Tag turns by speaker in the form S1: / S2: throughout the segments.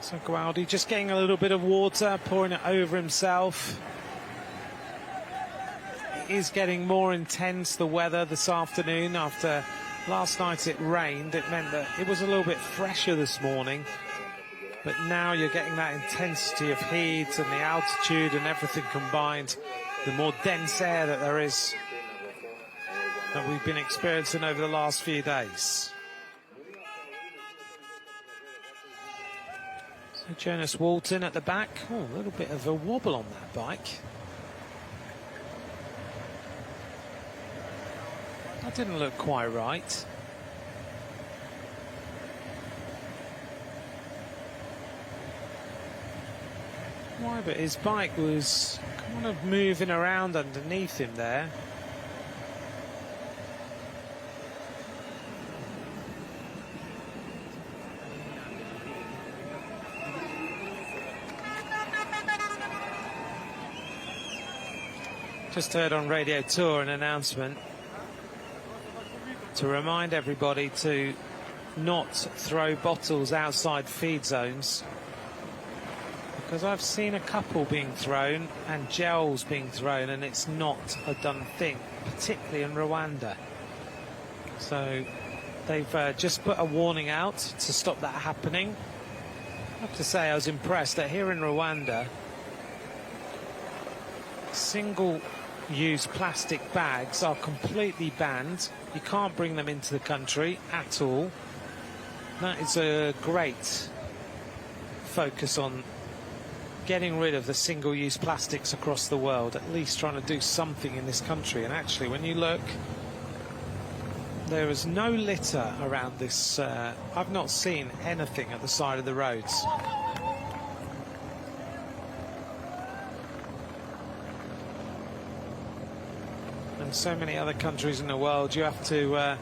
S1: So Gualdi just getting a little bit of water, pouring it over himself. It is getting more intense, the weather this afternoon. After last night it rained, it meant that it was a little bit fresher this morning. But now you're getting that intensity of heat and the altitude and everything combined. The more dense air that there is that we've been experiencing over the last few days. So Jonas Walton at the back. Oh, a little bit of a wobble on that bike. That didn't look quite right. Why, but his bike was kind of moving around underneath him there. Just heard on Radio Tour an announcement to remind everybody to not throw bottles outside feed zones, because I've seen a couple being thrown and gels being thrown, and it's not a done thing, particularly in Rwanda. So they've just put a warning out to stop that happening. I have to say I was impressed that here in Rwanda, single-use plastic bags are completely banned. You can't bring them into the country at all. That is a great focus on getting rid of the single-use plastics across the world, at least trying to do something in this country. And actually, when you look, there is no litter around this. I've not seen anything at the side of the roads. And so many other countries in the world, you have to,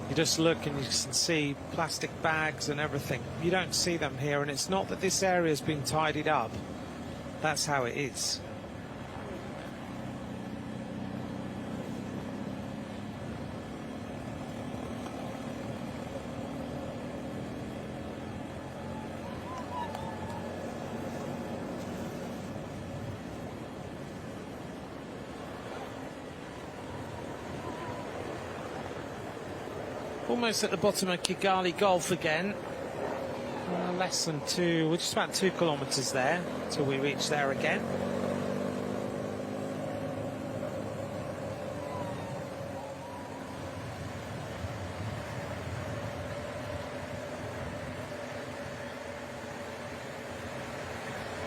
S1: you just look and you can see plastic bags and everything. You don't see them here, and it's not that this area has been tidied up. That's how it is. Almost at the bottom of Kigali Gulf again. Less than we're just about 2 kilometres there till we reach there again.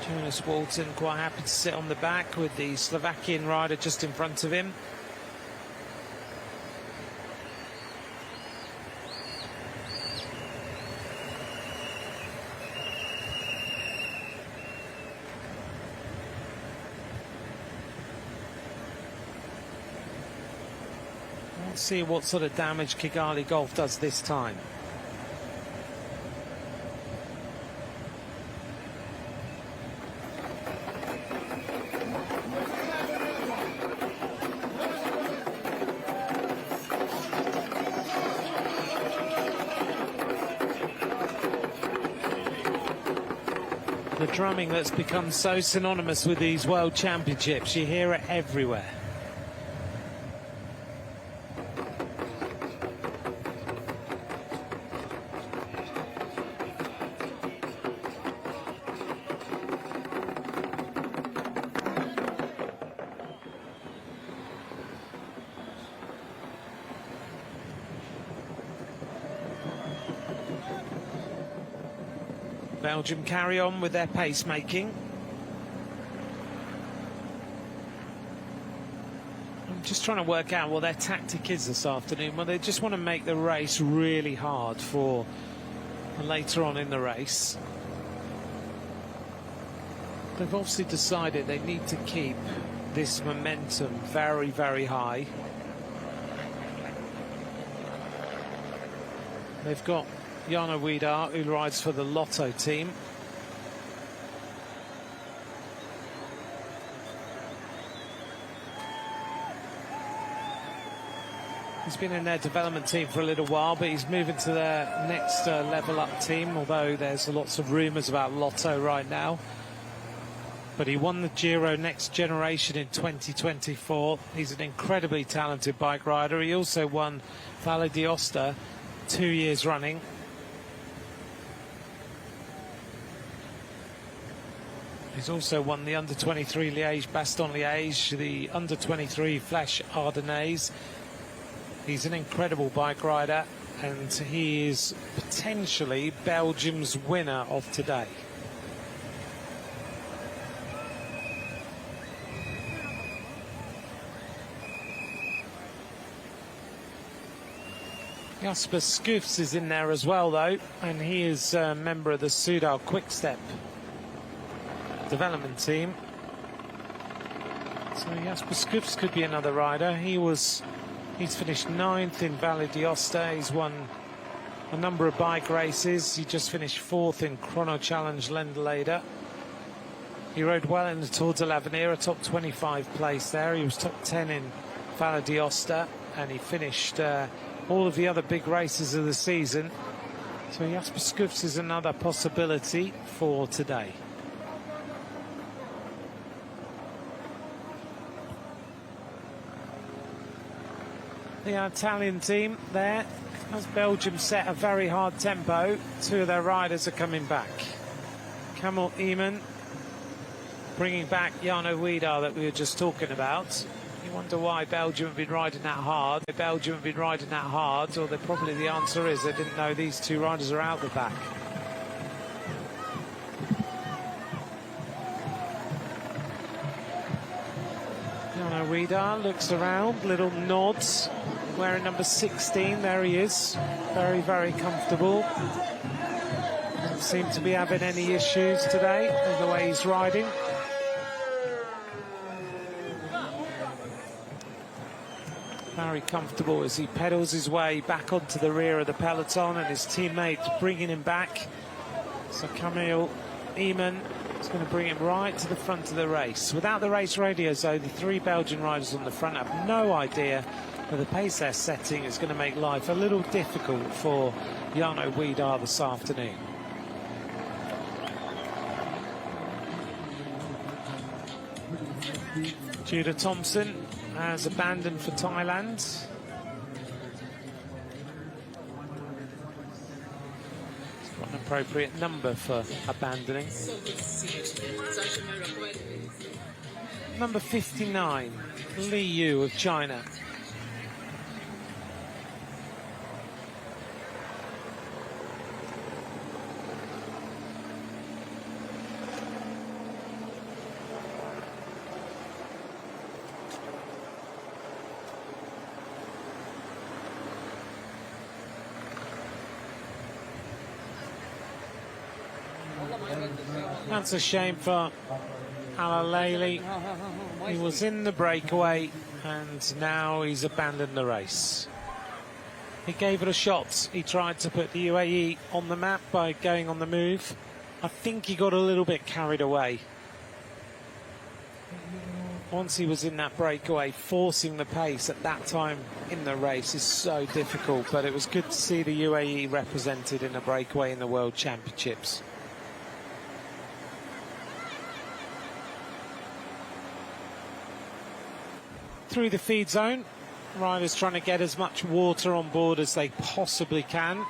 S1: Jonas Walton quite happy to sit on the back with the Slovakian rider just in front of him. Let's see what sort of damage Kigali Gulf does this time. The drumming that's become so synonymous with these World Championships, you hear it everywhere. Belgium carry on with their pacemaking. I'm just trying to work out what their tactic is this afternoon. Well, they just want to make the race really hard for later on in the race. They've obviously decided they need to keep this momentum very, very high. They've got Jana Widar, who rides for the Lotto team. He's been in their development team for a little while, but he's moving to their next level up team, although there's lots of rumours about Lotto right now. But he won the Giro Next Generation in 2024. He's an incredibly talented bike rider. He also won Valle d'Aosta 2 years running. He's also won the Under-23 Liège-Bastogne-Liège, the Under-23 Flèche Ardennaise. He's an incredible bike rider, and he is potentially Belgium's winner of today. Jasper Schoofs is in there as well, though, and he is a member of the Soudal Quickstep development team. So Jasper Schoofs could be another rider. He's finished 9th in Valle d'Aosta. He's won a number of bike races. He just finished 4th in Chrono Challenge Lendelede. He rode well in the Tour de l'Avenir, a top 25 place there. He was top 10 in Valle d'Aosta, and he finished all of the other big races of the season. So Jasper Schoofs is another possibility for today. The Italian team there, as Belgium set a very hard tempo, 2 of their riders are coming back. Kamil Eamon bringing back Jarno Wiedar that we were just talking about. You wonder why Belgium have been riding that hard. Belgium have been riding that hard, or probably the answer is they didn't know these 2 riders are out the back. Jarno Wiedar looks around, little nods, wearing number 16, there he is, very, very comfortable. Doesn't seem to be having any issues today with the way he's riding. Very comfortable as he pedals his way back onto the rear of the peloton, and his teammates bringing him back. So Kamil Eamon is going to bring him right to the front of the race. Without the race radios, though, the 3 Belgian riders on the front have no idea that the pace they're setting is going to make life a little difficult for Jarno Wiedar this afternoon. Judah Thompson has abandoned for Thailand. He's got an appropriate number for abandoning. Number 59, Li Yu of China. That's a shame for Alaleli. He was in the breakaway and now he's abandoned the race. He gave it a shot. He tried to put the UAE on the map by going on the move. I think he got a little bit carried away. Once he was in that breakaway, forcing the pace at that time in the race is so difficult, but it was good to see the UAE represented in a breakaway in the World Championships. Through the feed zone, riders trying to get as much water on board as they possibly can.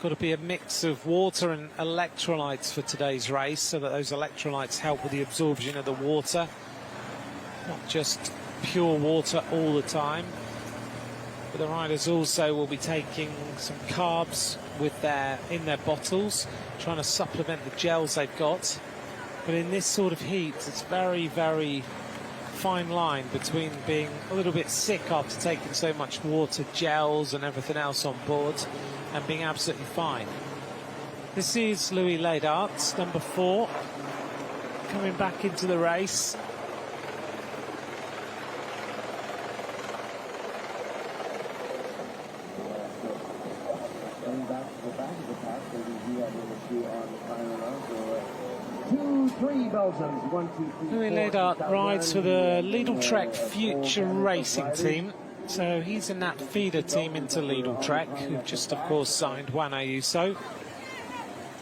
S1: Got to be a mix of water and electrolytes for today's race, so that those electrolytes help with the absorption of the water, not just pure water all the time. But the riders also will be taking some carbs in their bottles, trying to supplement the gels they've got. But in this sort of heat, it's very, very fine line between being a little bit sick after taking so much water, gels and everything else on board, and being absolutely fine. This is Louis Leydart, number 4, coming back into the race. Louis Leydart rides for the Lidl Trek Future Racing team. So he's in that feeder team into Lidl Trek, who've just, of course, signed Rwanda UCI.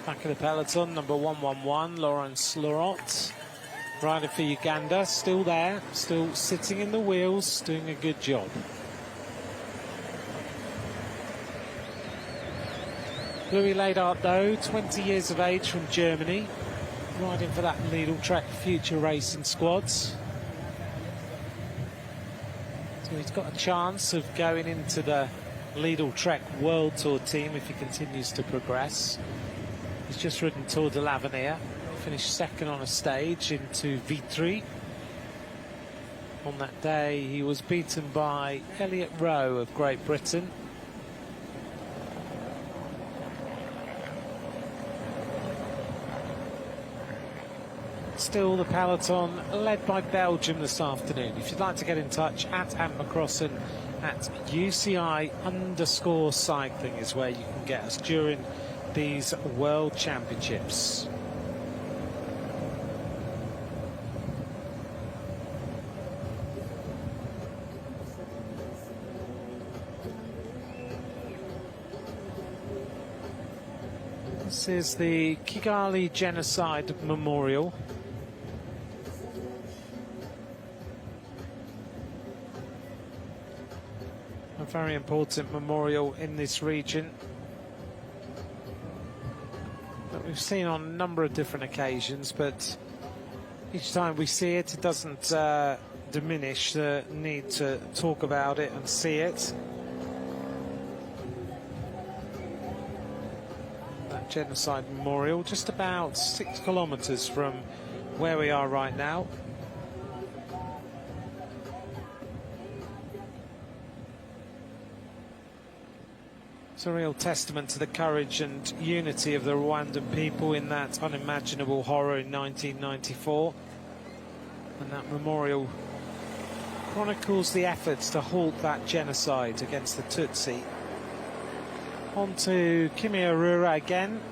S1: Back of the peloton, number 111, Lawrence Lorot. Rider for Uganda, still there, still sitting in the wheels, doing a good job. Louis Ladart, though, 20 years of age from Germany, riding for that Lidl Trek Future Racing squads. So he's got a chance of going into the Lidl Trek World Tour team if he continues to progress. He's just ridden Tour de l'Avenir, finished second on a stage into V3. On that day, he was beaten by Elliot Rowe of Great Britain. Still the peloton led by Belgium this afternoon. If you'd like to get in touch, at Ant McCrossan at UCI_cycling is where you can get us during these World Championships. This is the Kigali Genocide Memorial. A very important memorial in this region that we've seen on a number of different occasions, but each time we see it, it doesn't diminish the need to talk about it and see it. That genocide memorial, just about 6 kilometers from where we are right now. It's a real testament to the courage and unity of the Rwandan people in that unimaginable horror in 1994. And that memorial chronicles the efforts to halt that genocide against the Tutsi. On to Kimihurura again.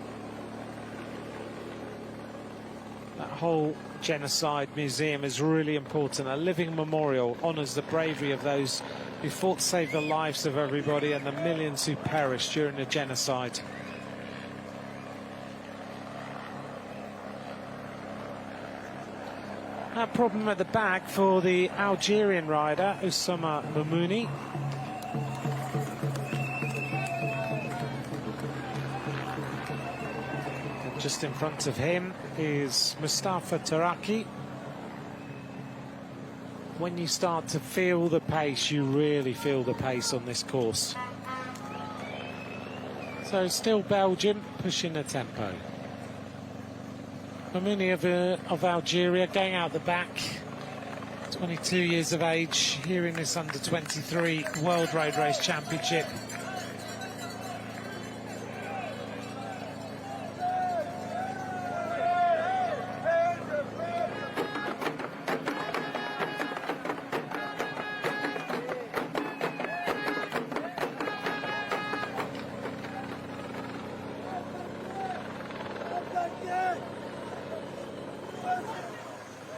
S1: That whole genocide museum is really important. A living memorial honours the bravery of those who fought to save the lives of everybody and the millions who perished during the genocide. A problem at the back for the Algerian rider, Oussama Mamouni. And just in front of him is Mustafa Taraki. When you start to feel the pace, you really feel the pace on this course. So still Belgium pushing the tempo. Mamouni of Algeria going out the back, 22 years of age, here in this under-23 World Road Race Championship.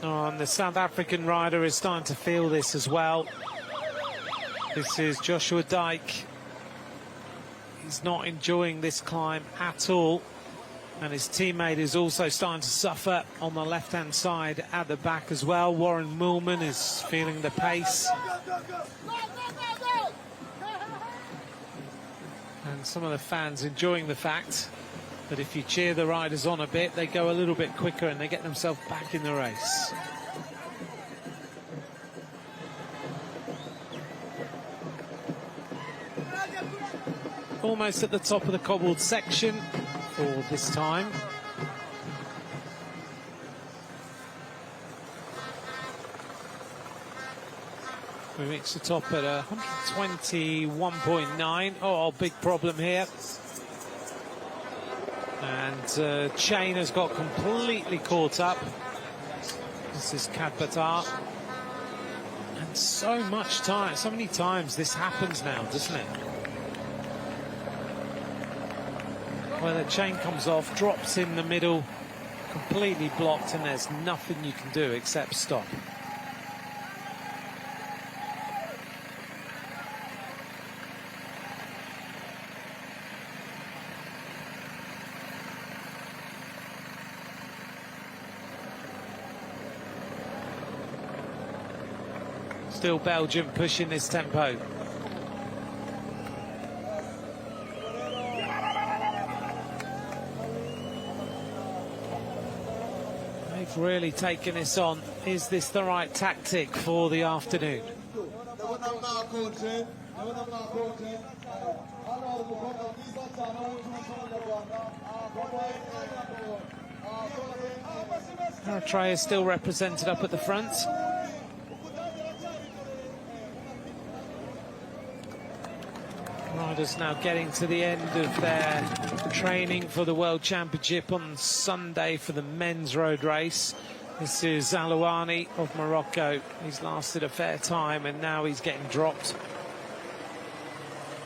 S1: Oh, and the South African rider is starting to feel this as well. This is Joshua Dyke. He's not enjoying this climb at all. And his teammate is also starting to suffer on the left-hand side at the back as well. Warren Moolman is feeling the pace. And some of the fans enjoying the fact that if you cheer the riders on a bit, they go a little bit quicker and they get themselves back in the race. Almost at the top of the cobbled section for this time. We reach the top at 121.9. Oh, big problem here. And Chain has got completely caught up. This is Kadbatar. And so much time, so many times this happens now, doesn't it? Where the chain comes off, drops in the middle, completely blocked, and there's nothing you can do except stop. Still Belgium pushing this tempo. They've really taken this on. Is this the right tactic for the afternoon? Eritrea is still represented up at the front. Riders now getting to the end of their training for the World Championship on Sunday for the men's road race. This is Alouani of Morocco. He's lasted a fair time and now he's getting dropped.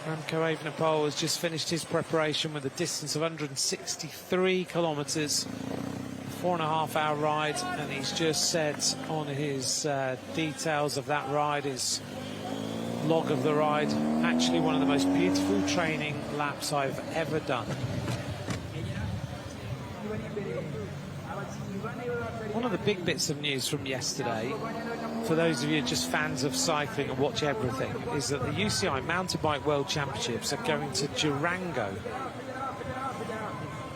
S1: Remco Evenepoel has just finished his preparation with a distance of 163 kilometres, 4.5-hour ride, and he's just said on his details of that ride, his log of the ride, actually one of the most beautiful training laps I've ever done. One of the big bits of news from yesterday, for those of you just fans of cycling and watch everything, is that the UCI Mountain Bike World Championships are going to Durango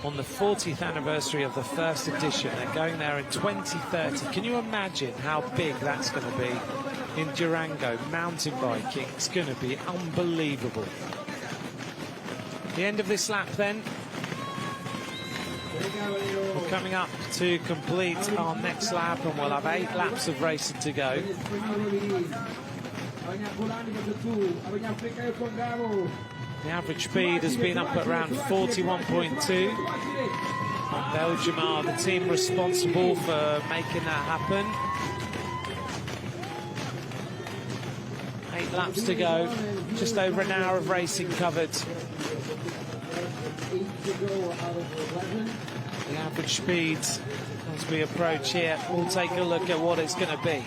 S1: on the 40th anniversary of the first edition. They're going there in 2030. Can you imagine how big that's going to be in Durango? Mountain biking, it's going to be unbelievable. The end of this lap then. We're coming up to complete our next lap and we'll have 8 laps of racing to go. The average speed has been up at around 41.2. And Belgium are the team responsible for making that happen. 8 laps to go, just over an hour of racing covered. The average speed as we approach here, we'll take a look at what it's going to be.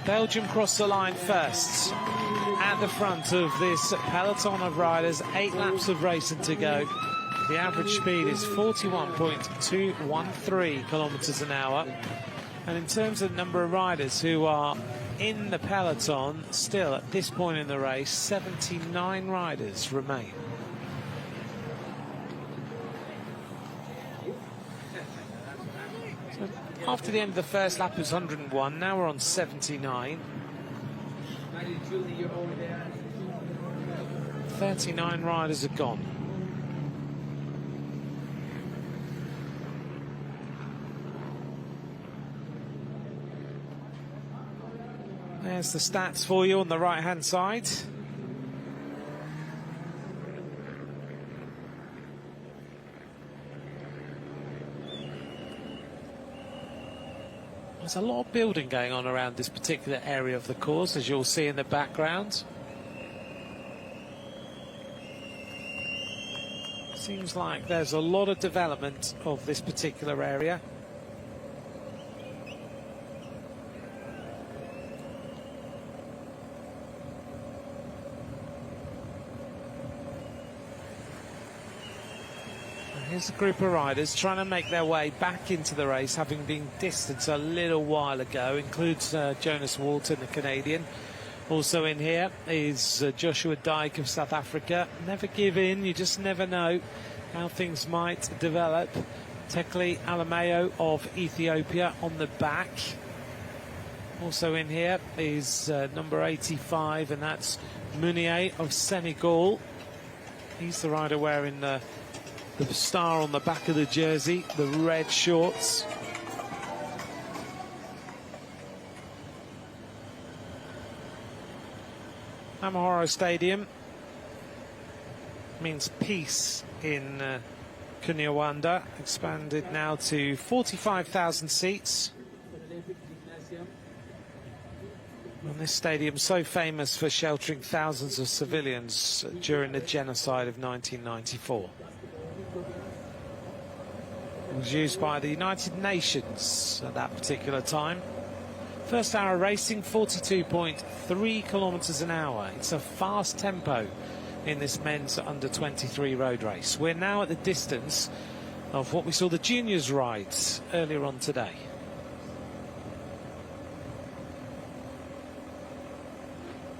S1: Belgium cross the line first at the front of this peloton of riders. 8 laps of racing to go. The average speed is 41.213 kilometres an hour. And in terms of the number of riders who are in the peloton, still at this point in the race, 79 riders remain. So after the end of the first lap, it was 101. Now we're on 79. 39 riders are gone. There's the stats for you on the right-hand side. There's a lot of building going on around this particular area of the course, as you'll see in the background. Seems like there's a lot of development of this particular area. Here's a group of riders trying to make their way back into the race, having been distanced a little while ago. Includes Jonas Walton, the Canadian. Also in here is Joshua Dyke of South Africa. Never give in, you just never know how things might develop. Tekle Alameo of Ethiopia on the back. Also in here is number 85, and that's Munier of Senegal. He's the rider wearing the star on the back of the jersey, the red shorts. Amahoro Stadium means peace in Kinyarwanda, expanded now to 45,000 seats. And this stadium so famous for sheltering thousands of civilians during the genocide of 1994. It was used by the United Nations at that particular time. First hour racing, 42.3 kilometres an hour. It's a fast tempo in this men's under-23 road race. We're now at the distance of what we saw the juniors rides earlier on today.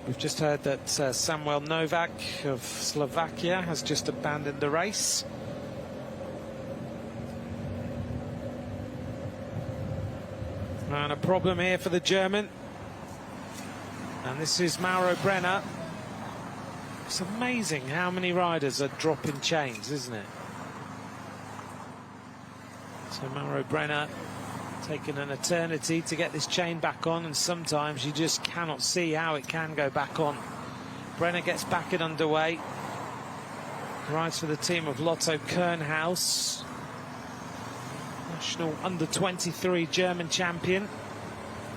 S1: We've just heard that Samuel Novak of Slovakia has just abandoned the race. And a problem here for the German. And this is Mauro Brenner. It's amazing how many riders are dropping chains, isn't it? So Mauro Brenner taking an eternity to get this chain back on, and sometimes you just cannot see how it can go back on. Brenner gets back it underway. Rides for the team of Lotto Kernhaus, national under-23 German champion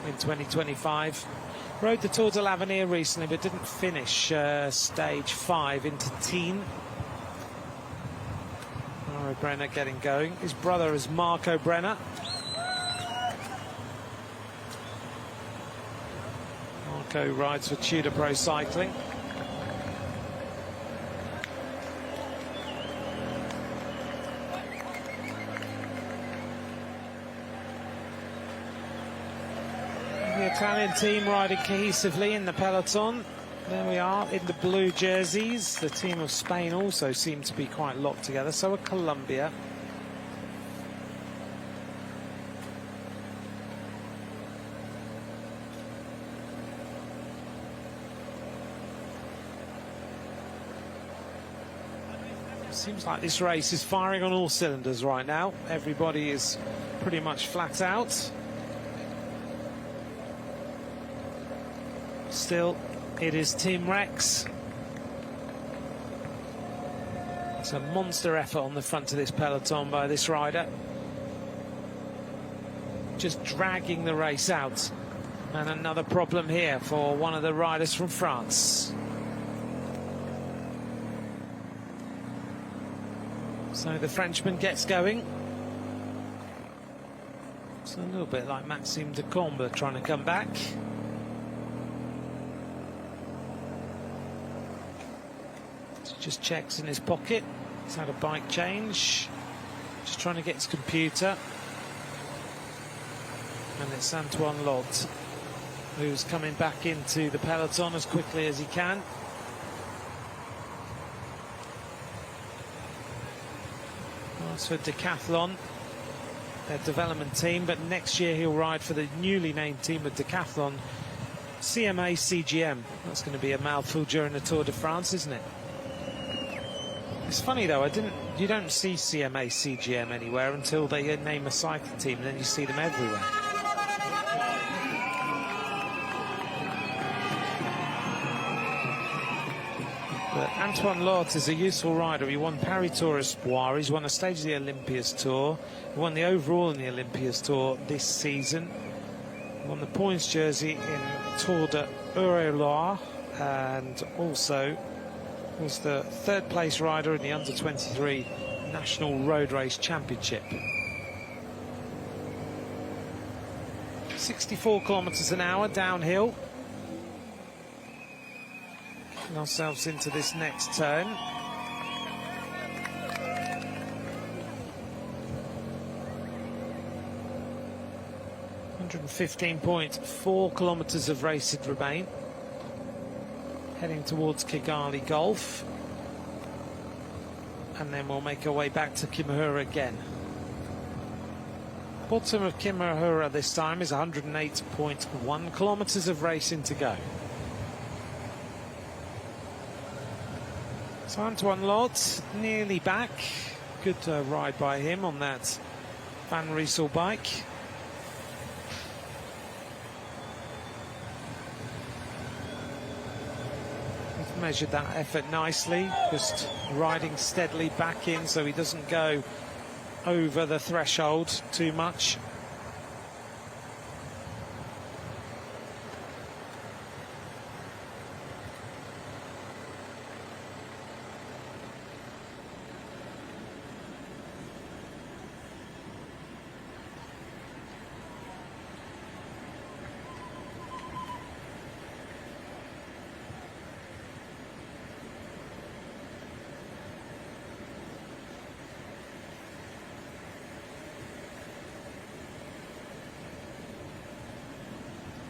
S1: in 2025. Rode the Tour de l'Avenir recently, but didn't finish stage 5 into teen. Mauro Brenner getting going. His brother is Marco Brenner. Marco rides for Tudor Pro Cycling. The Italian team riding cohesively in the peloton. There we are in the blue jerseys. The team of Spain also seem to be quite locked together. So are Colombia. Seems like this race is firing on all cylinders right now. Everybody is pretty much flat out. Still, it is Team Rex. It's a monster effort on the front of this peloton by this rider. Just dragging the race out. And another problem here for one of the riders from France. So the Frenchman gets going. It's a little bit like Maxime de Combe trying to come back. Just checks in his pocket. He's had a bike change. Just trying to get his computer. And it's Antoine Lot who's coming back into the peloton as quickly as he can. For Decathlon, their development team, but next year he'll ride for the newly named team of Decathlon, CMA CGM. That's going to be a mouthful during the Tour de France, isn't it? It's funny though, you don't see CMA CGM anywhere until they name a cycling team, and then you see them everywhere. But Antoine Lot is a useful rider. He won Paris Tour Espoir. He's won a stage of the Olympias Tour. He won the overall in the Olympias Tour this season. He won the points jersey in Tour de Eure-et-Loire, and also was the third place rider in the under-23 National Road Race Championship. 64 kilometers an hour downhill. Ourselves into this next turn. 115.4 kilometers of race it remain. Heading towards Kigali Gulf. And then we'll make our way back to Kimihura again. Bottom of Kimihura this time is 108.1 kilometers of racing to go. So Antoine Lot nearly back. Good ride by him on that Van Riesel bike. He's measured that effort nicely, just riding steadily back in so he doesn't go over the threshold too much.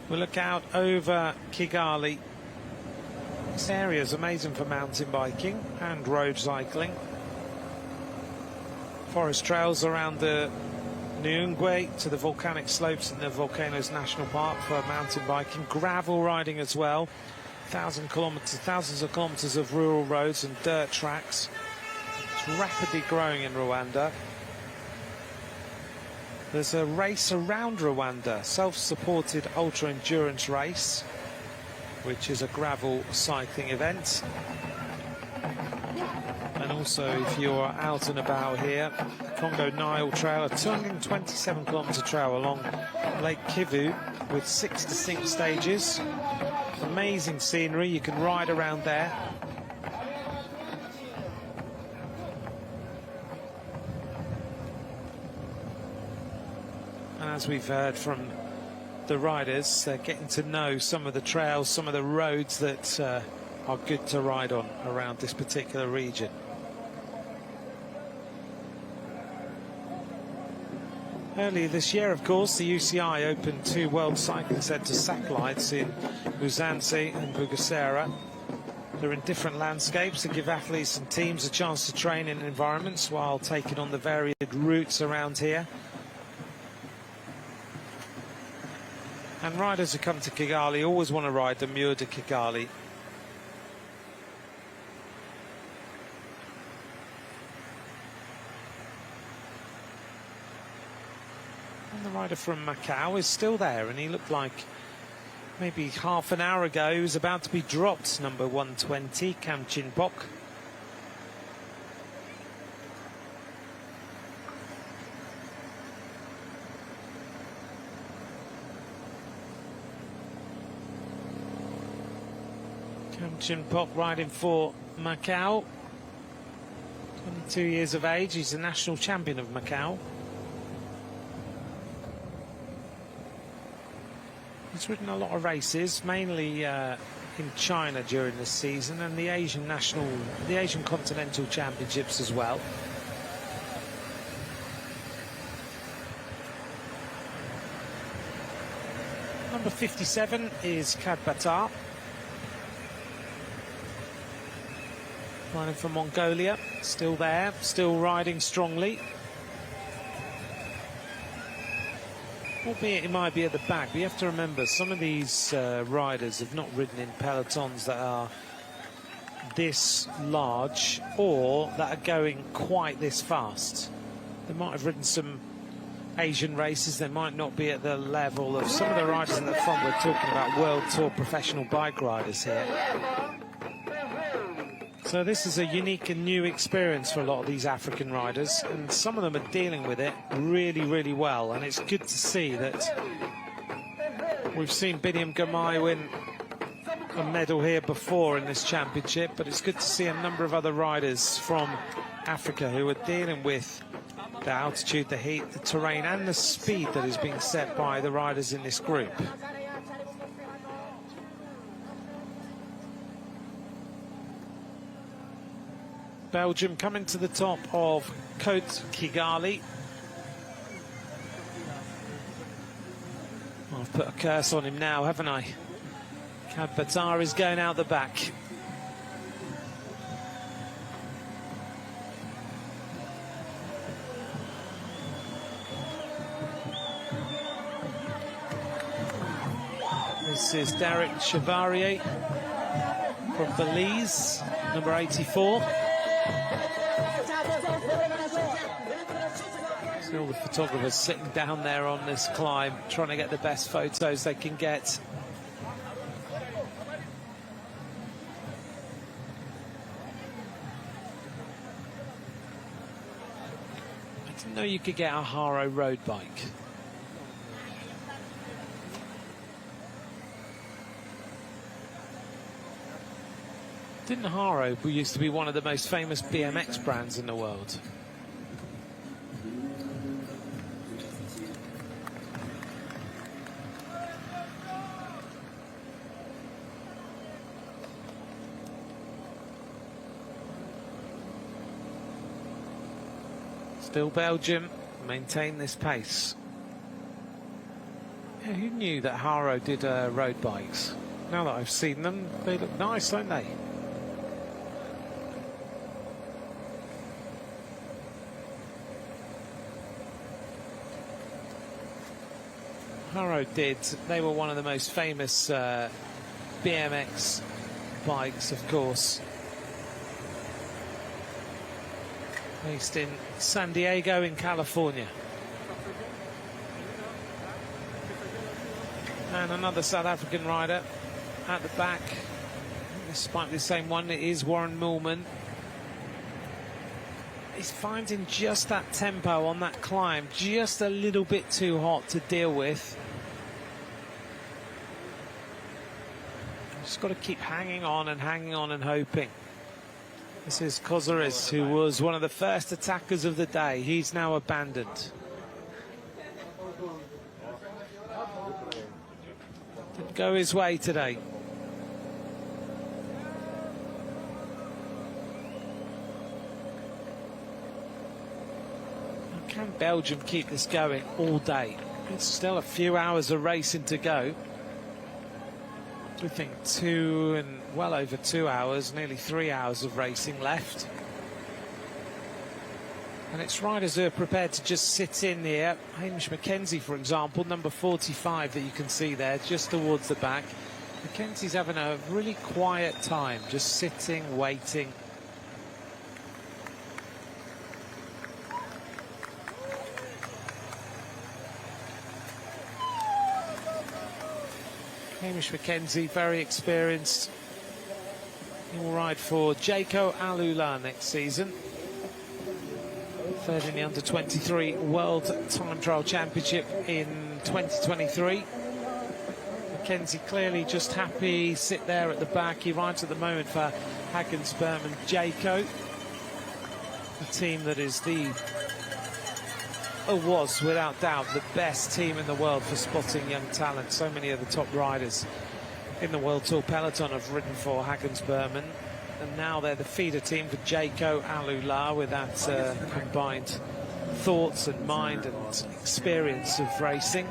S1: We'll look out over Kigali This area is amazing for mountain biking and road cycling. Forest trails around the Nyungwe to the volcanic slopes in the Volcanoes National Park for mountain biking. Gravel riding as well. Thousands of kilometres of rural roads and dirt tracks. It's rapidly growing in Rwanda. There's a race around Rwanda, self-supported ultra-endurance race, which is a gravel cycling event. And also, if you're out and about here, the Congo Nile Trail, a 227-kilometre trail along Lake Kivu with 6 distinct stages. Amazing scenery, you can ride around there. And as we've heard from the riders, they're getting to know some of the trails, some of the roads that are good to ride on around this particular region. Earlier this year, of course, the UCI opened 2 World Cycling Centre satellites in Musanze and Bugesera. They're in different landscapes to give athletes and teams a chance to train in environments while taking on the varied routes around here. And riders who come to Kigali always want to ride the Mur de Kigali. And the rider from Macau is still there, and he looked like maybe half an hour ago he was about to be dropped, number 120, Kam Chin-pok. Kam Chin-pok riding for Macau, 22 years of age. He's the national champion of Macau. He's ridden a lot of races, mainly in China during this season, and the Asian Continental Championships as well. Number 57 is Kadbatar, riding from Mongolia, still there, still riding strongly. Albeit he might be at the back, but you have to remember some of these riders have not ridden in pelotons that are this large or that are going quite this fast. They might have ridden some Asian races, they might not be at the level of some of the riders in the front. We're talking about World Tour professional bike riders here. So this is a unique and new experience for a lot of these African riders, and some of them are dealing with it really, really well. And it's good to see that we've seen Biniam Girmay win a medal here before in this championship, but it's good to see a number of other riders from Africa who are dealing with the altitude, the heat, the terrain, and the speed that is being set by the riders in this group. Belgium coming to the top of Côte Kigali. I've put a curse on him now, haven't I? Kadbatar is going out the back. This is Derek Chevalier from Belize, number 84. See all the photographers sitting down there on this climb, trying to get the best photos they can get. I didn't know you could get a Haro road bike. Didn't Haro, who used to be one of the most famous BMX brands in the world? Still Belgium maintain this pace. Yeah, who knew that Haro did road bikes? Now that I've seen them, they look nice, don't they? Harrow did. They were one of the most famous BMX bikes, of course. Based in San Diego in California. And another South African rider at the back. This might be the same one. It is Warren Millman. He's finding just that tempo on that climb just a little bit too hot to deal with. Just got to keep hanging on and hoping. This is Kozares, who was one of the first attackers of the day. He's now abandoned. Didn't go his way today. Can Belgium keep this going all day? It's still a few hours of racing to go. We think well over 2 hours, nearly 3 hours of racing left. And it's riders who are prepared to just sit in here. Hamish Mackenzie, for example, number 45 that you can see there, just towards the back. Mackenzie's having a really quiet time, just sitting, waiting. Hamish Mackenzie, very experienced. He will ride for Jaco Alula next season. Third in the Under-23 World Time Trial Championship in 2023. Mackenzie clearly just happy, sit there at the back. He rides at the moment for Hagensberm and Jaco. A team that is was without doubt the best team in the world for spotting young talent. So many of the top riders in the World Tour peloton have ridden for Hagensberm, and now they're the feeder team for Jaco Alula with that combined thoughts and mind and experience of racing.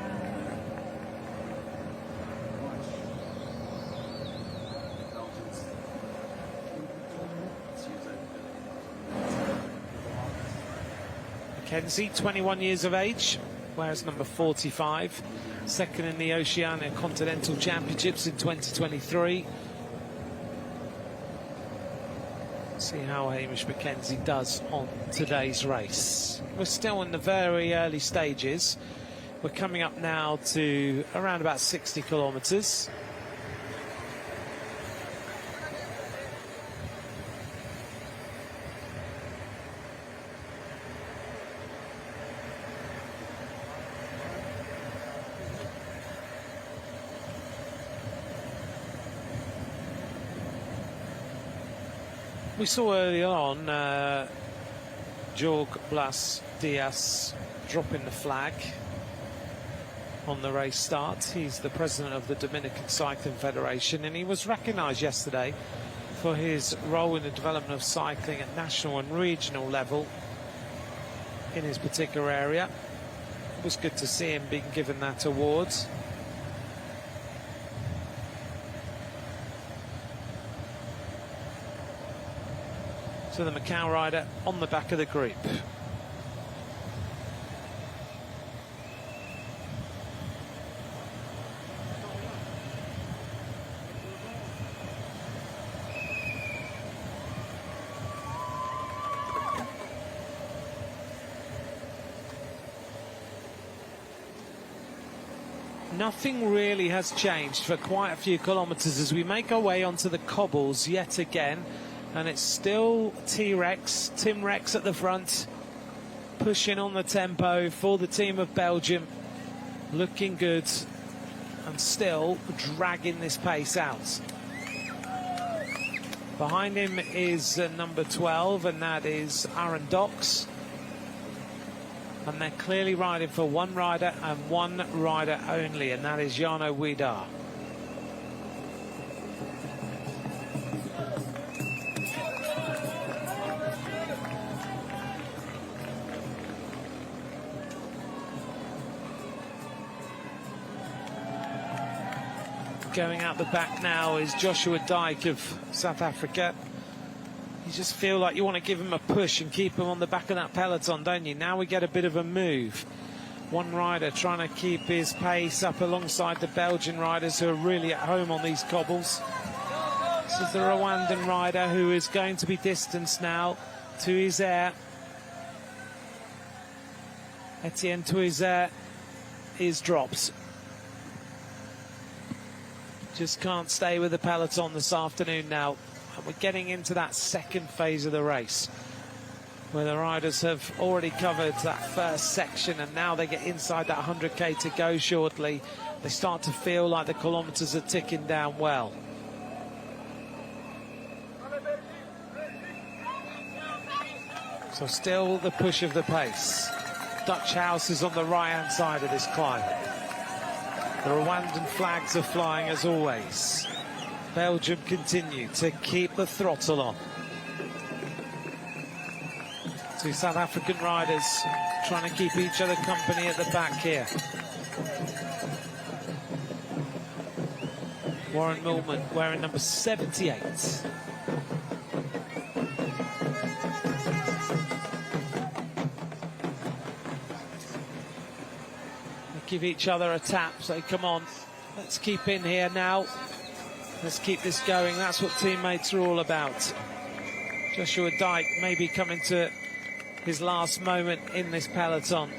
S1: Mackenzie, 21 years of age, wears number 45, second in the Oceania Continental Championships in 2023. See how Hamish Mackenzie does on today's race. We're still in the very early stages. We're coming up now to around about 60 kilometres. We saw early on Jorge Blas Diaz dropping the flag on the race start. He's the president of the Dominican Cycling Federation, and he was recognised yesterday for his role in the development of cycling at national and regional level in his particular area. It was good to see him being given that award. So the Macau rider on the back of the group. Nothing really has changed for quite a few kilometres as we make our way onto the cobbles yet again. And it's still T-Rex, Tim Rex at the front, pushing on the tempo for the team of Belgium. Looking good and still dragging this pace out. Behind him is number 12, and that is Aaron Dox. And they're clearly riding for one rider and one rider only, and that is Jarno Widar. Going out the back now is Joshua Dyke of South Africa. You just feel like you want to give him a push and keep him on the back of that peloton, don't you? Now we get a bit of a move. One rider trying to keep his pace up alongside the Belgian riders who are really at home on these cobbles. This is the Rwandan rider who is going to be distanced now to his air. Etienne Touiser is dropped. Just can't stay with the peloton this afternoon now. And we're getting into that second phase of the race, where the riders have already covered that first section, and now they get inside that 100k to go shortly. They start to feel like the kilometres are ticking down well. So still the push of the pace. Dutch House is on the right-hand side of this climb. The Rwandan flags are flying as always. Belgium continue to keep the throttle on. Two South African riders trying to keep each other company at the back here. Warren Millman wearing number 78. Give each other a tap, say, come on, let's keep in here now. Let's keep this going. That's what teammates are all about. Joshua Dyke maybe coming to his last moment in this peloton,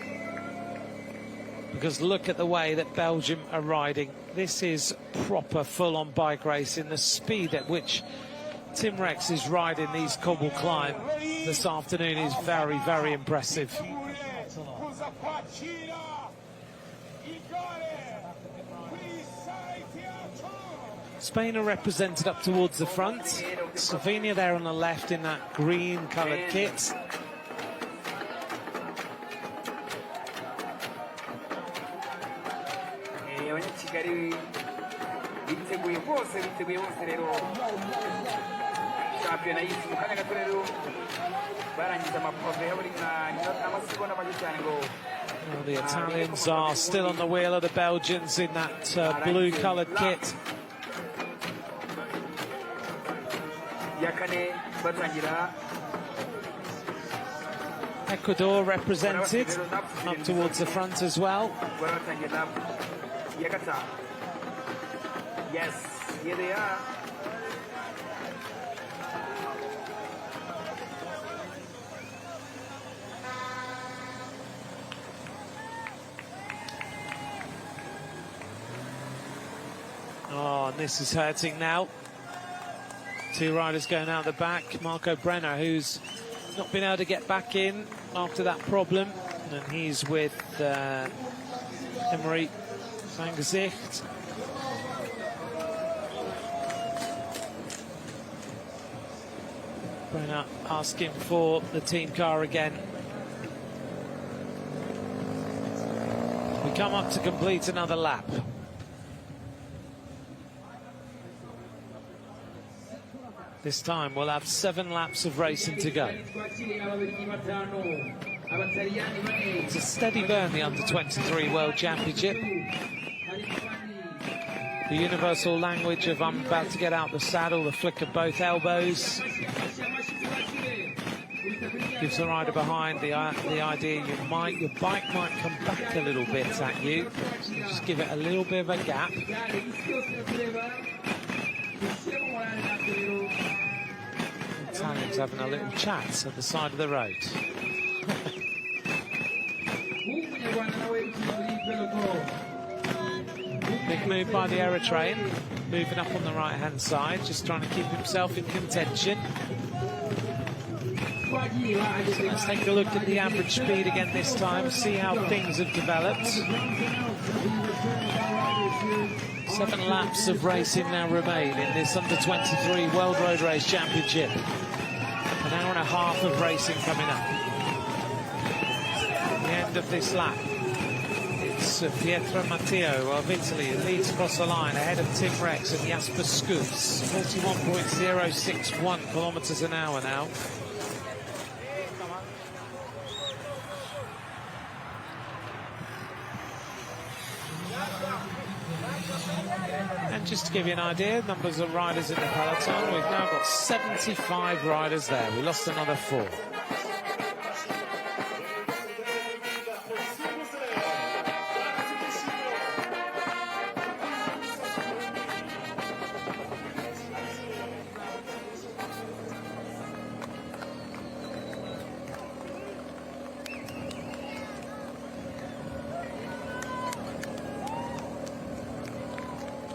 S1: because look at the way that Belgium are riding. This is proper full-on bike racing. The speed at which Tim Rex is riding these cobble climb this afternoon is very, very impressive. Spain are represented up towards the front. Slovenia there on the left in that green coloured kit. Well, the Italians are still on the wheel of the Belgians in that blue coloured kit. Ecuador represented up towards the front as well.
S2: Yes, here they are.
S1: Oh, and this is hurting now. Two riders going out the back. Marco Brenner, who's not been able to get back in after that problem, and he's with Emery van Gezicht. Brenner asking for the team car again. We come up to complete another lap. This time we'll have 7 laps of racing to go. It's a steady burn, the Under-23 World Championship. The universal language of I'm about to get out the saddle, the flick of both elbows. Gives the rider behind the idea your bike might come back a little bit at you. So you just give it a little bit of a gap. Italians having a little chat at the side of the road. Big move by the Eritrean, moving up on the right hand side, just trying to keep himself in contention. So let's take a look at the average speed again this time, see how things have developed. 7 laps of racing now remain in this Under-23 World Road Race Championship. An hour and a half of racing coming up. At the end of this lap, it's Pietro Matteo of Italy who leads across the line ahead of Tim Rex and Jasper Scoots. 41.061 kilometres an hour now. And just to give you an idea, numbers of riders in the peloton, we've now got 75 riders there. We lost another 4.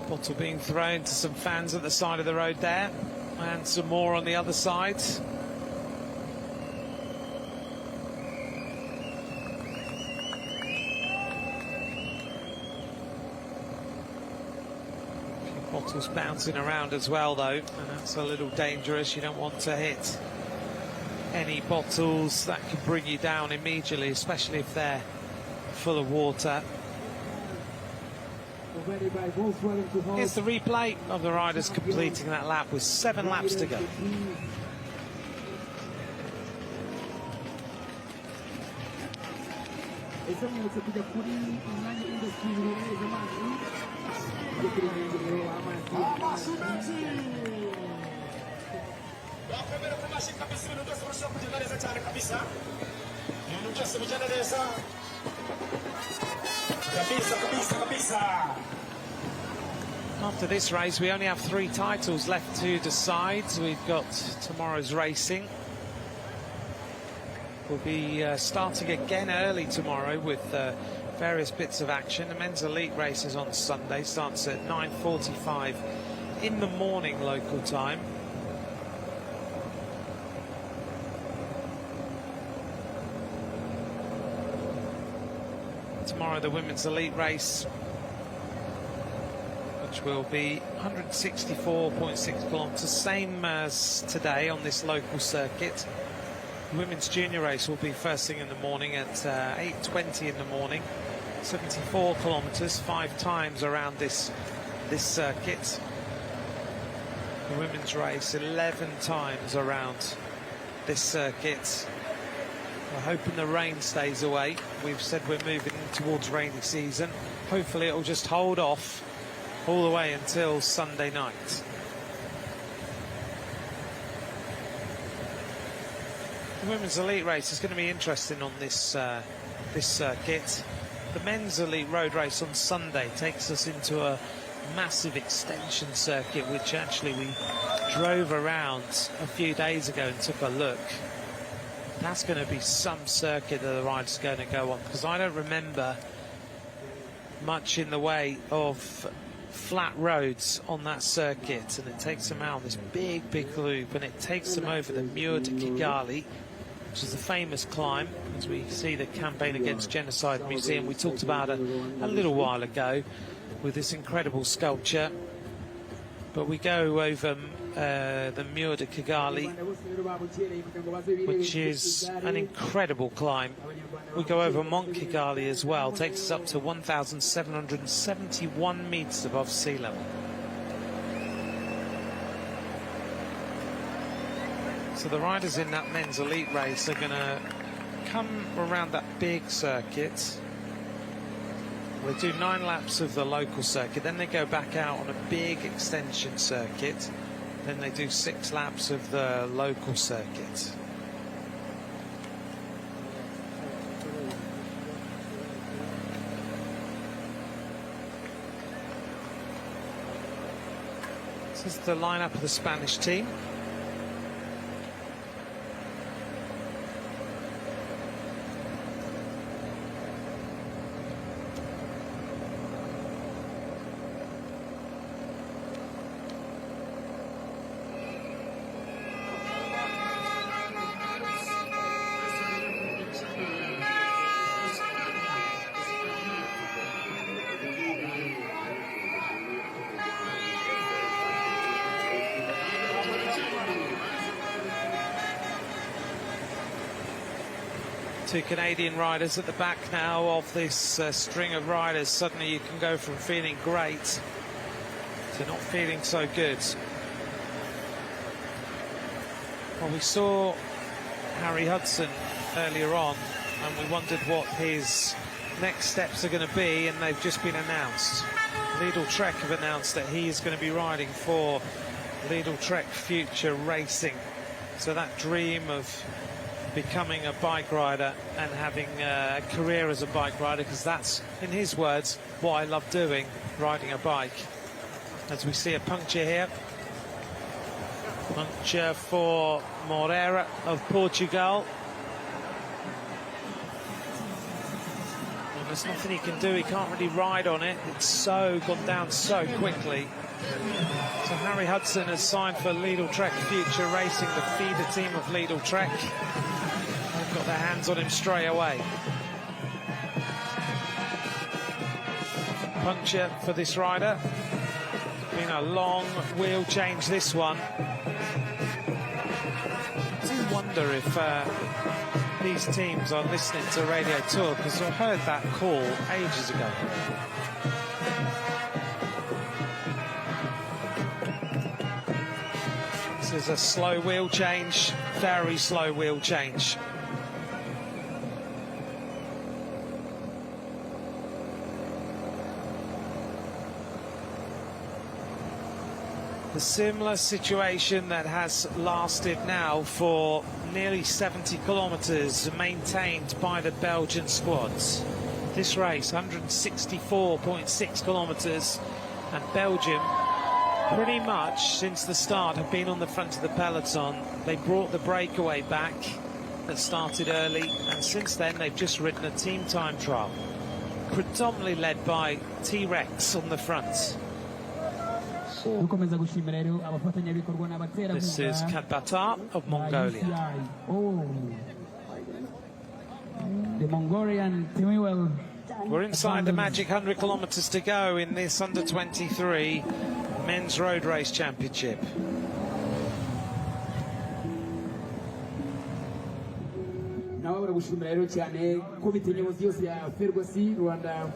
S1: Bottle being thrown to some fans at the side of the road there, and some more on the other side. Bottles bouncing around as well though, and that's a little dangerous. You don't want to hit any bottles that could bring you down immediately, especially if they're full of water. Here's the replay of the riders completing that lap with 7 laps to go. After this race, we only have 3 titles left to decide. We've got tomorrow's racing. We'll be starting again early tomorrow with various bits of action. The men's elite races on Sunday starts at 9:45 in the morning local time. Tomorrow the women's elite race, which will be 164.6 kilometres, same as today on this local circuit. The women's junior race will be first thing in the morning at 8:20 in the morning, 74 kilometres, 5 times around this circuit. The women's race 11 times around this circuit. We're hoping the rain stays away. We've said we're moving towards rainy season. Hopefully it'll just hold off all the way until Sunday night. The women's elite race is going to be interesting on this this circuit. The men's elite road race on Sunday takes us into a massive extension circuit, which actually we drove around a few days ago and took a look. That's going to be some circuit that the rider's going to go on, because I don't remember much in the way of flat roads on that circuit, and it takes them out on this big loop, and it takes them over the Mur de Kigali, which is a famous climb, as we see the Campaign Against Genocide Museum we talked about a little while ago with this incredible sculpture. But we go over the Mur de Kigali, which is an incredible climb. We go over Mont Kigali as well, takes us up to 1,771 metres above sea level. So the riders in that men's elite race are going to come around that big circuit. They do 9 laps of the local circuit, then they go back out on a big extension circuit, then they do 6 laps of the local circuit. This is the lineup of the Spanish team. Two Canadian riders at the back now of this string of riders. Suddenly you can go from feeling great to not feeling so good. Well, we saw Harry Hudson earlier on, and we wondered what his next steps are going to be, and they've just been announced. Lidl Trek have announced that he is going to be riding for Lidl Trek Future Racing. So that dream of becoming a bike rider and having a career as a bike rider, because that's, in his words, what I love doing, riding a bike. As we see a puncture here. Puncture for Moreira of Portugal. And there's nothing he can do, he can't really ride on it. It's so gone down so quickly. So Harry Hudson has signed for Lidl Trek Future Racing, the feeder team of Lidl Trek. They've got their hands on him straight away. Puncture for this rider. It's been a long wheel change, this one. I do wonder if these teams are listening to Radio Tour, because I heard that call ages ago. This is a slow wheel change, very slow wheel change. A similar situation that has lasted now for nearly 70 kilometres, maintained by the Belgian squads. This race, 164.6 kilometres, and Belgium, pretty much since the start, have been on the front of the peloton. They brought the breakaway back that started early, and since then they've just ridden a team time trial, predominantly led by T-Rex on the front. This is Kadbatar of Mongolia.
S2: The Mongolian Timiwell.
S1: We're inside the magic 100 kilometres to go in this under-23 men's road race championship.
S2: Nawe baragushimira rero cyane ko bitenyemuzi yose ya Fergusi Rwanda.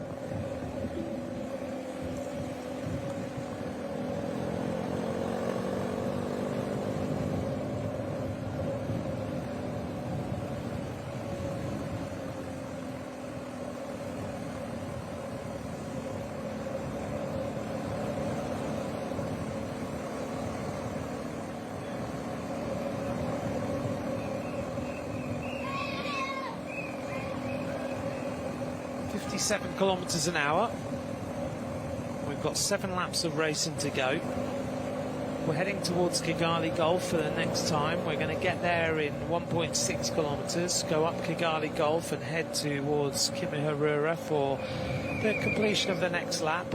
S1: .7 kilometres an hour. We've got 7 laps of racing to go. We're heading towards Kigali Gulf for the next time. We're going to get there in 1.6 kilometres, go up Kigali Gulf and head towards Kimihurura for the completion of the next lap.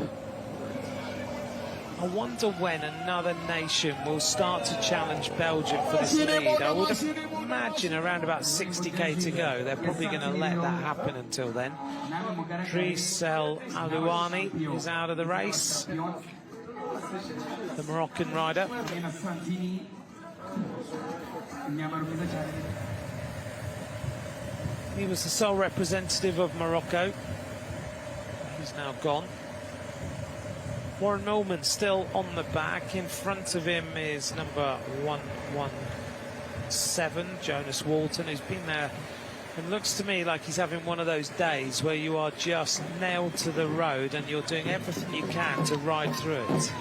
S1: I wonder when another nation will start to challenge Belgium for this lead. I would imagine around about 60k to go. They're probably going to let that happen until then. Driss El Alouani is out of the race, the Moroccan rider. He was the sole representative of Morocco. He's now gone. Warren Millman still on the back. In front of him is number 117, Jonas Walton, who's been there. It looks to me like he's having one of those days where you are just nailed to the road and you're doing everything you can to ride through it.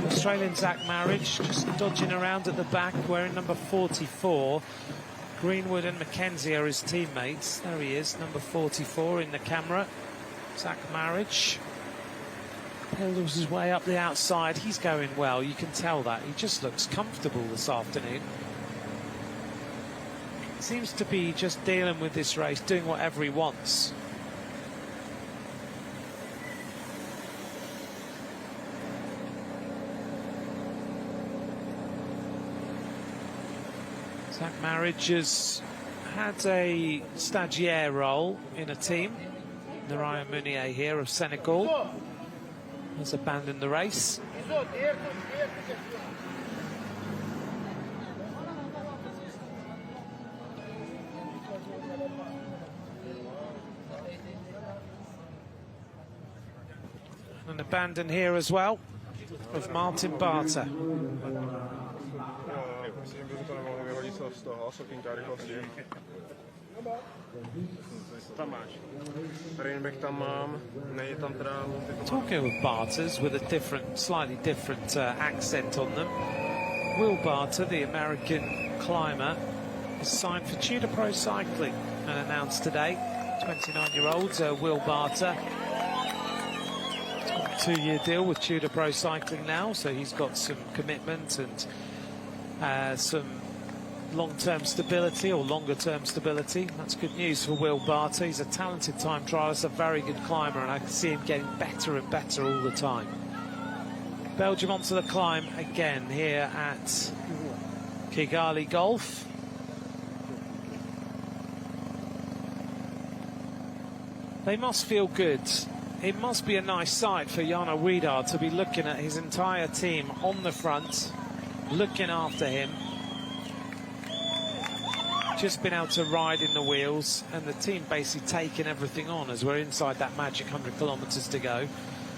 S1: Australian Zach Marriage just dodging around at the back, wearing number 44. Greenwood and Mackenzie are his teammates. There he is, number 44 in the camera. Zach Marriage. Pilders his way up the outside. He's going well, you can tell that. He just looks comfortable this afternoon. Seems to be just dealing with this race, doing whatever he wants. Zach Marriage has had a stagiaire role in a team. Narayan Munier here of Senegal has abandoned the race. An abandon here as well of Martin Barter.
S3: Tam máš. Rainback tam mám, není tam teda...
S1: Talking with Barters with a slightly different accent on them. Will Barter, the American climber, is signed for Tudor Pro Cycling and announced today. 29-year-old Will Barter. He's got a 2-year deal with Tudor Pro Cycling now, so he's got some commitment and some long-term stability or longer-term stability. That's good news for Will Barter. He's a talented time trialist, a very good climber, and I can see him getting better and better all the time. Belgium onto the climb again here at Kigali Golf. They must feel good. It must be a nice sight for Jana Wiedaar to be looking at his entire team on the front, looking after him. Just been able to ride in the wheels, and the team basically taking everything on as we're inside that magic 100 kilometres to go.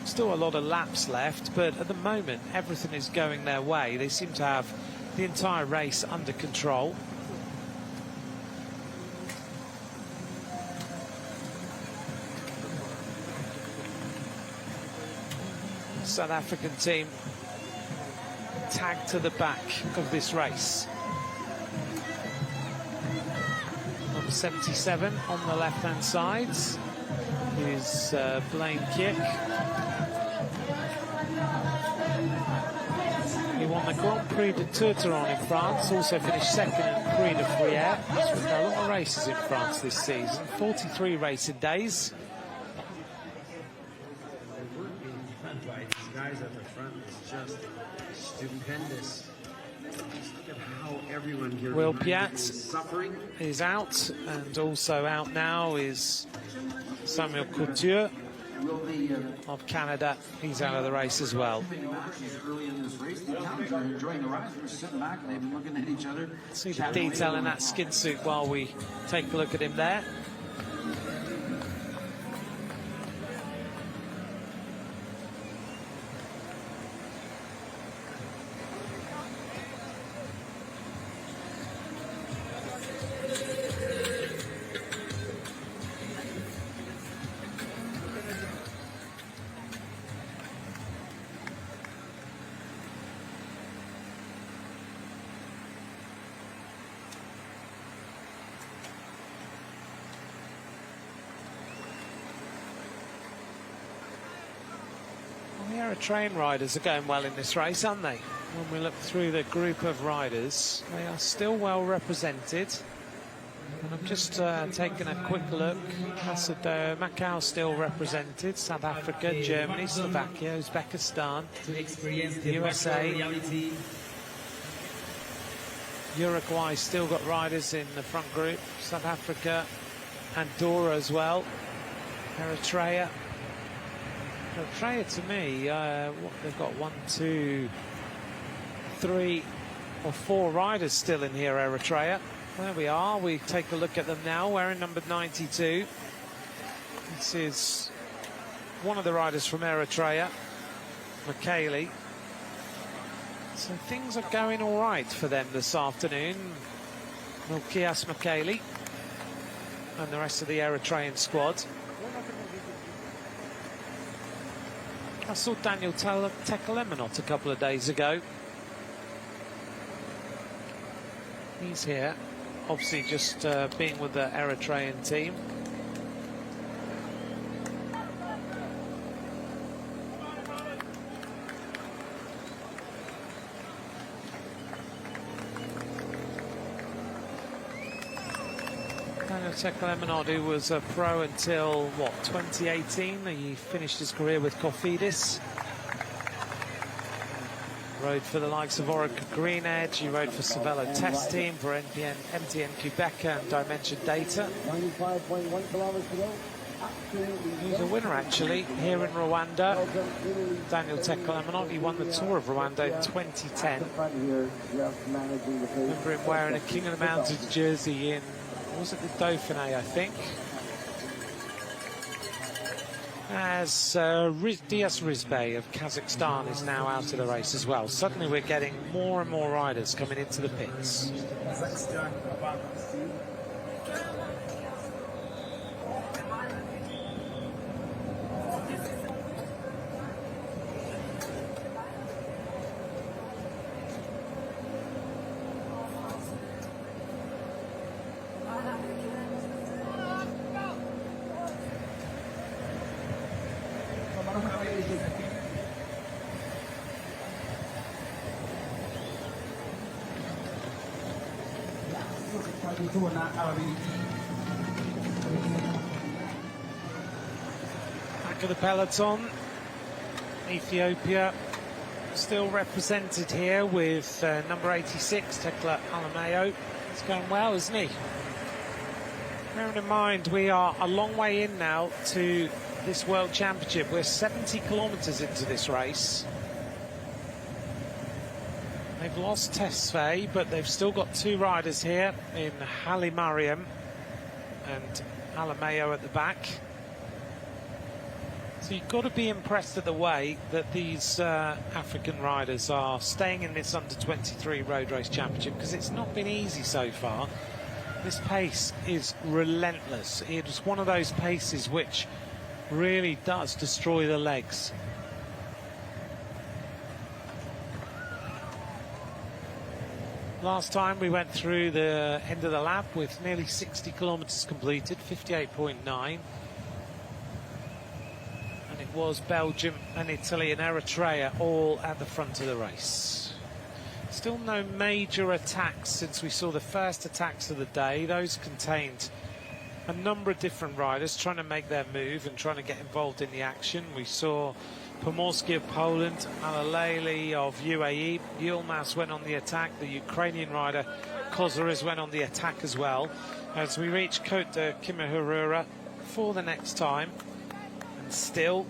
S1: Still a lot of laps left, but at the moment everything is going their way. They seem to have the entire race under control. South African team tagged to the back of this race. Number 77 on the left-hand side is Blaine Kiek. He won the Grand Prix de Tourteron in France, also finished second in Prix de Frière. There's been a lot of races in France this season, 43 racing days.
S4: Guys at the front is just stupendous. Just look at how everyone here
S1: Will
S4: is
S1: Piat
S4: suffering.
S1: is out, and also out now is Samuel Couture of Canada. He's out of the race as well.
S2: Early in this race, the Italians are enjoying the ride. They're sitting back and they've been looking at each other.
S1: See the detail in that skin suit while we take a look at him there. The Eritrean riders are going well in this race, aren't they? When we look through the group of riders, they are still well represented. And I'm just taking a quick look. Macau still represented. South Africa, Germany, Slovakia, Uzbekistan, USA. Uruguay still got riders in the front group. South Africa, Andorra as well. Eritrea. Eritrea, to me, they've got 1, 2, 3 or 4 riders still in here, Eritrea. There we are. We take a look at them now, wearing number 92. This is one of the riders from Eritrea, Michele. So things are going all right for them this afternoon. Milkias Michele and the rest of the Eritrean squad. I saw Daniel Tekelemenot a couple of days ago. He's here, obviously just being with the Eritrean team. Daniel Tekelemenot, who was a pro until, what, 2018? He finished his career with Cofidis. Rode for the likes of Orica Green Edge. He rode for Cervelo Test Team, for MTN Quebec and Dimension Data.
S5: 95.1 kilometers to go.
S1: He's a winner, actually, here in Rwanda. Daniel Tekelemenot, he won the Tour of Rwanda in 2010. Remember him wearing a King of the Mountains jersey in, was it the Dauphiné, I think? As Dias Rizbey of Kazakhstan is now out of the race as well. Suddenly we're getting more and more riders coming into the pits. Back of the peloton, Ethiopia still represented here with number 86, Tekla Alameo. It's going well, isn't he? Bearing in mind, we are a long way in now to this World Championship. We're 70 kilometres into this race. They've lost Tesfaye, but they've still got two riders here in Haile Mariam and Alameo at the back. So you've got to be impressed at the way that these African riders are staying in this under-23 road race championship, because it's not been easy so far. This pace is relentless. It's one of those paces which really does destroy the legs. Last time we went through the end of the lap with nearly 60 kilometres completed, 58.9. And it was Belgium and Italy and Eritrea all at the front of the race. Still no major attacks since we saw the first attacks of the day. Those contained a number of different riders trying to make their move and trying to get involved in the action. We saw Pomorski of Poland, Alaleli of UAE, Yilmaz went on the attack, the Ukrainian rider Kozares went on the attack as well. As we reach Côte de Kimihurura for the next time, and still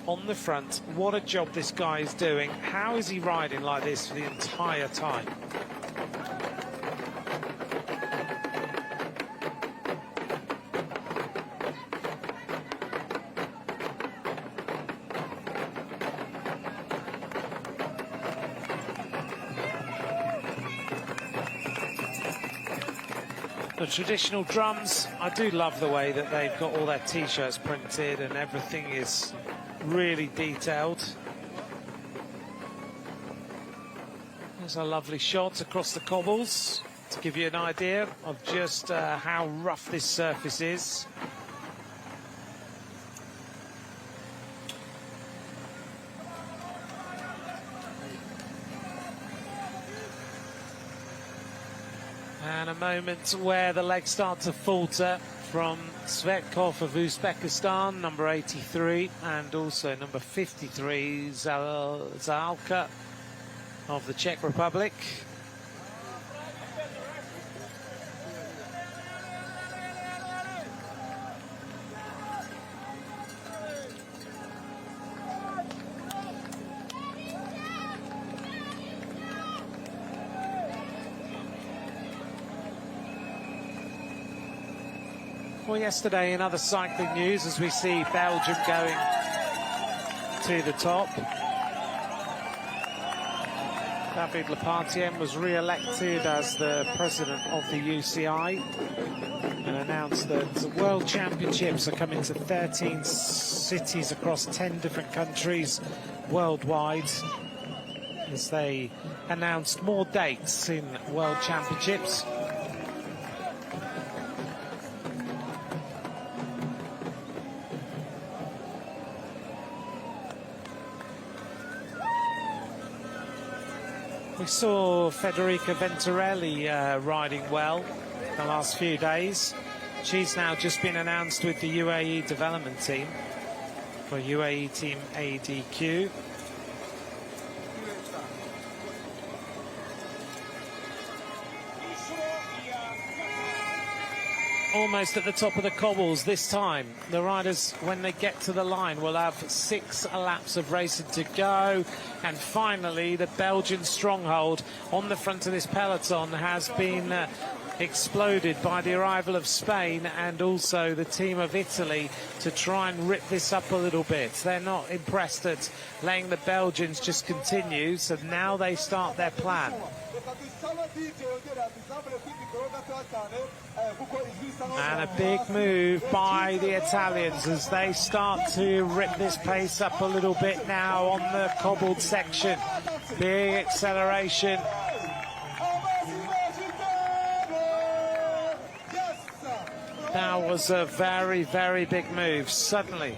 S1: on the front. What a job this guy is doing. How is he riding like this for the entire time? The traditional drums, I do love the way that they've got all their t-shirts printed and everything is really detailed. There's a lovely shot across the cobbles to give you an idea of just how rough this surface is. And a moment where the legs start to falter from Svetkov of Uzbekistan, number 83, and also number 53, Zalka of the Czech Republic. Well, yesterday in other cycling news, as we see Belgium going to the top, David Lepantien was re-elected as the president of the UCI and announced that the World Championships are coming to 13 cities across 10 different countries worldwide, as they announced more dates in World Championships. We saw Federica Venturelli riding well the last few days. She's now just been announced with the UAE development team for UAE Team ADQ. Almost at the top of the cobbles this time. The riders, when they get to the line, will have 6 laps of racing to go. And finally, the Belgian stronghold on the front of this peloton has been exploded by the arrival of Spain and also the team of Italy to try and rip this up a little bit. They're not impressed at letting the Belgians just continue, so now they start their plan. And a big move by the Italians as they start to rip this pace up a little bit now on the cobbled section. Big acceleration. That was a very, very big move. Suddenly,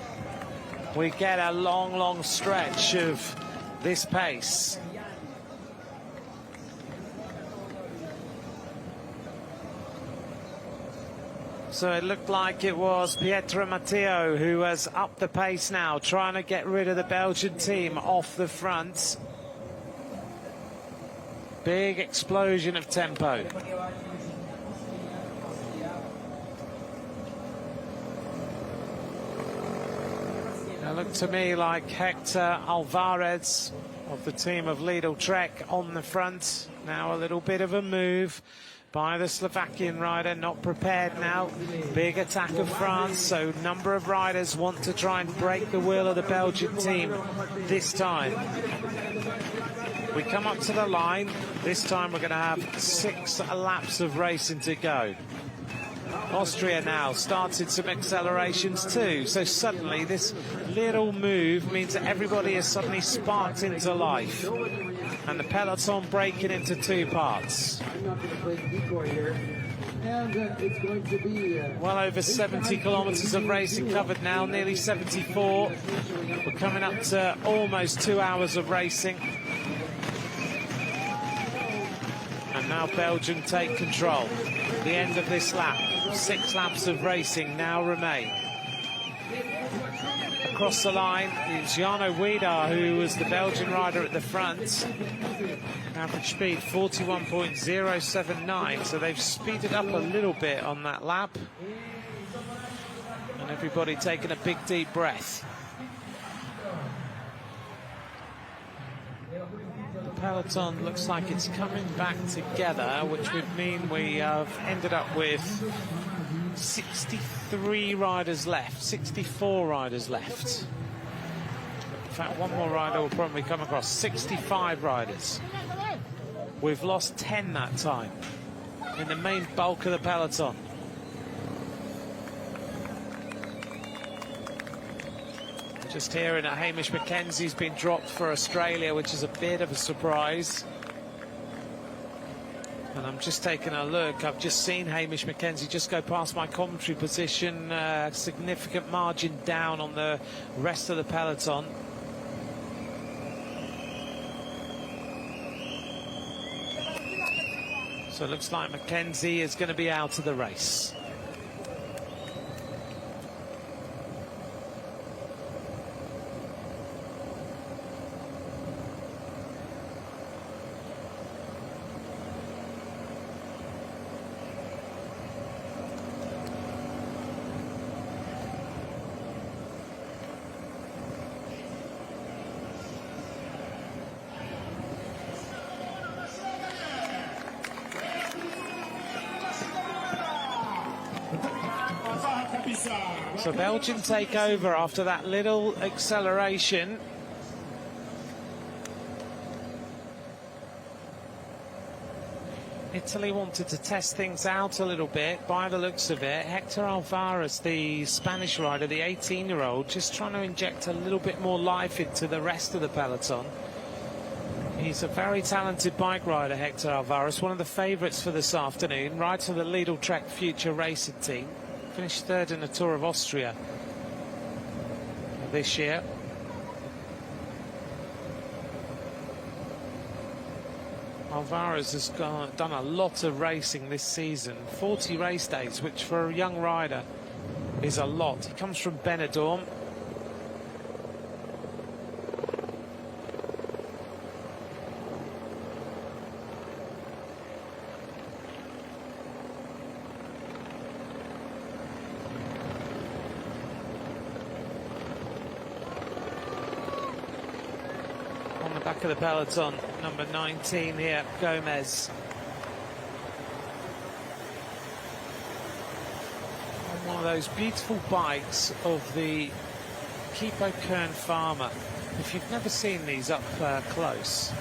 S1: we get a long, long stretch of this pace. So it looked like it was Pietro Matteo who has upped the pace now, trying to get rid of the Belgian team off the front. Big explosion of tempo. It looked to me like Hector Alvarez of the team of Lidl Trek on the front. Now a little bit of a move by the Slovakian rider, not prepared now. Big attack of France, so a number of riders want to try and break the will of the Belgian team this time. We come up to the line. This time we're going to have 6 laps of racing to go. Austria now started some accelerations too, so suddenly this little move means that everybody is suddenly sparked into life, and the peloton breaking into 2 parts. Well over 70 kilometres of racing covered now, nearly 74. We're coming up to almost 2 hours of racing. And now Belgium take control. The end of this lap. 6 laps of racing now remain. Across the line is Jarno Wiedar, who was the Belgian rider at the front. Average speed 41.079, so they've speeded up a little bit on that lap. And everybody taking a big deep breath. The peloton looks like it's coming back together, which would mean we have ended up with 63 riders left, 64 riders left. In fact, one more rider will probably come across. 65 riders. We've lost 10 that time in the main bulk of the peloton. Just hearing that Hamish Mackenzie's been dropped for Australia, which is a bit of a surprise. And I'm just taking a look. I've just seen Hamish Mackenzie just go past my commentary position. Significant margin down on the rest of the peloton. So it looks like Mackenzie is going to be out of the race. So Belgium take over after that little acceleration. Italy wanted to test things out a little bit by the looks of it. Hector Alvarez, the Spanish rider, the 18-year-old, just trying to inject a little bit more life into the rest of the peloton. He's a very talented bike rider, Hector Alvarez, one of the favourites for this afternoon, rides for the Lidl Trek Future Racing team. Finished 3rd in the Tour of Austria this year. Alvarez has done a lot of racing this season, 40 race days, which for a young rider is a lot. He comes from Benidorm. Back of the peloton, number 19 here, Gomez. One of those beautiful bikes of the Keepo Kern Farmer. If you've never seen these up close,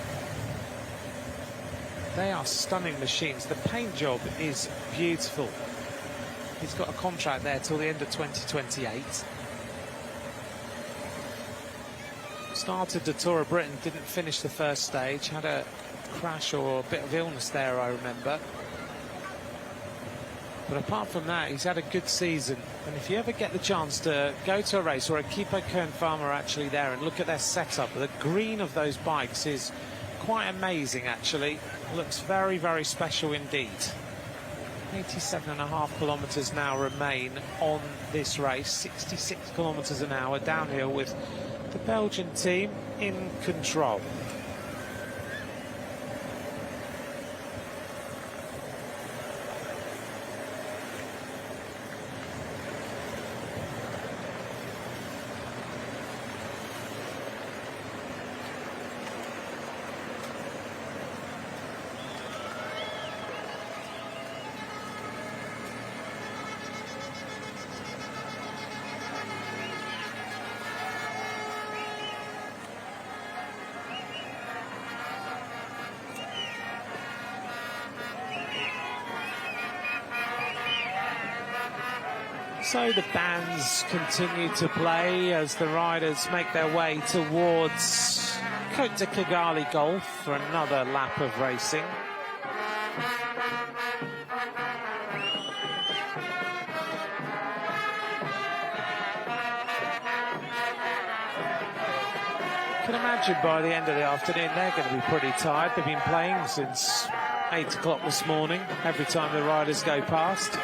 S1: They are stunning machines. The paint job is beautiful. He's got a contract there till the end of 2028. Started the Tour of Britain, didn't finish the first stage, had a crash or a bit of illness there, I remember. But apart from that, he's had a good season. And if you ever get the chance to go to a race where Equipo Kern Farm are actually there and look at their setup, the green of those bikes is quite amazing, actually. Looks very, very special indeed. 87.5 kilometres now remain on this race. 66 kilometres an hour downhill with the Belgian team in control. So the bands continue to play as the riders make their way towards Côte de Kigali Golf for another lap of racing. I can imagine by the end of the afternoon they're going to be pretty tired. They've been playing since 8 o'clock this morning, every time the riders go past.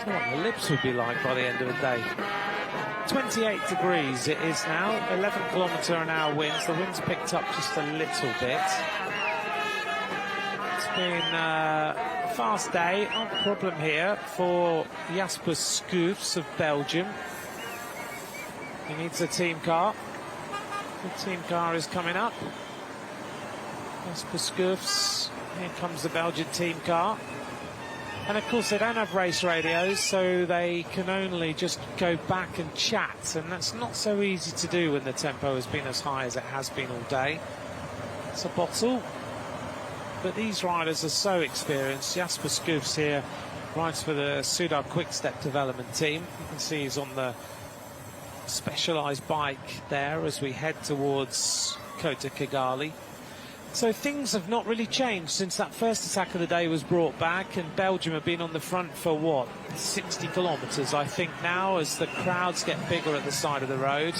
S1: What the lips would be like by the end of the day. 28 degrees it is now, 11 km/h winds. The wind's picked up just a little bit. It's been a fast day, not a problem here for Jasper Schoofs of Belgium. He needs a team car. The team car is coming up. Jasper Schoofs, here comes the Belgian team car. And of course they don't have race radios, so they can only just go back and chat, and that's not so easy to do when the tempo has been as high as it has been all day. It's a bottle, but these riders are so experienced. Jasper Schoofs here rides for the Soudal Quick-Step development team. You can see he's on the specialised bike there as we head towards Côte de Kigali. So things have not really changed since that first attack of the day was brought back, and Belgium have been on the front for, what, 60 kilometres, I think, now, as the crowds get bigger at the side of the road.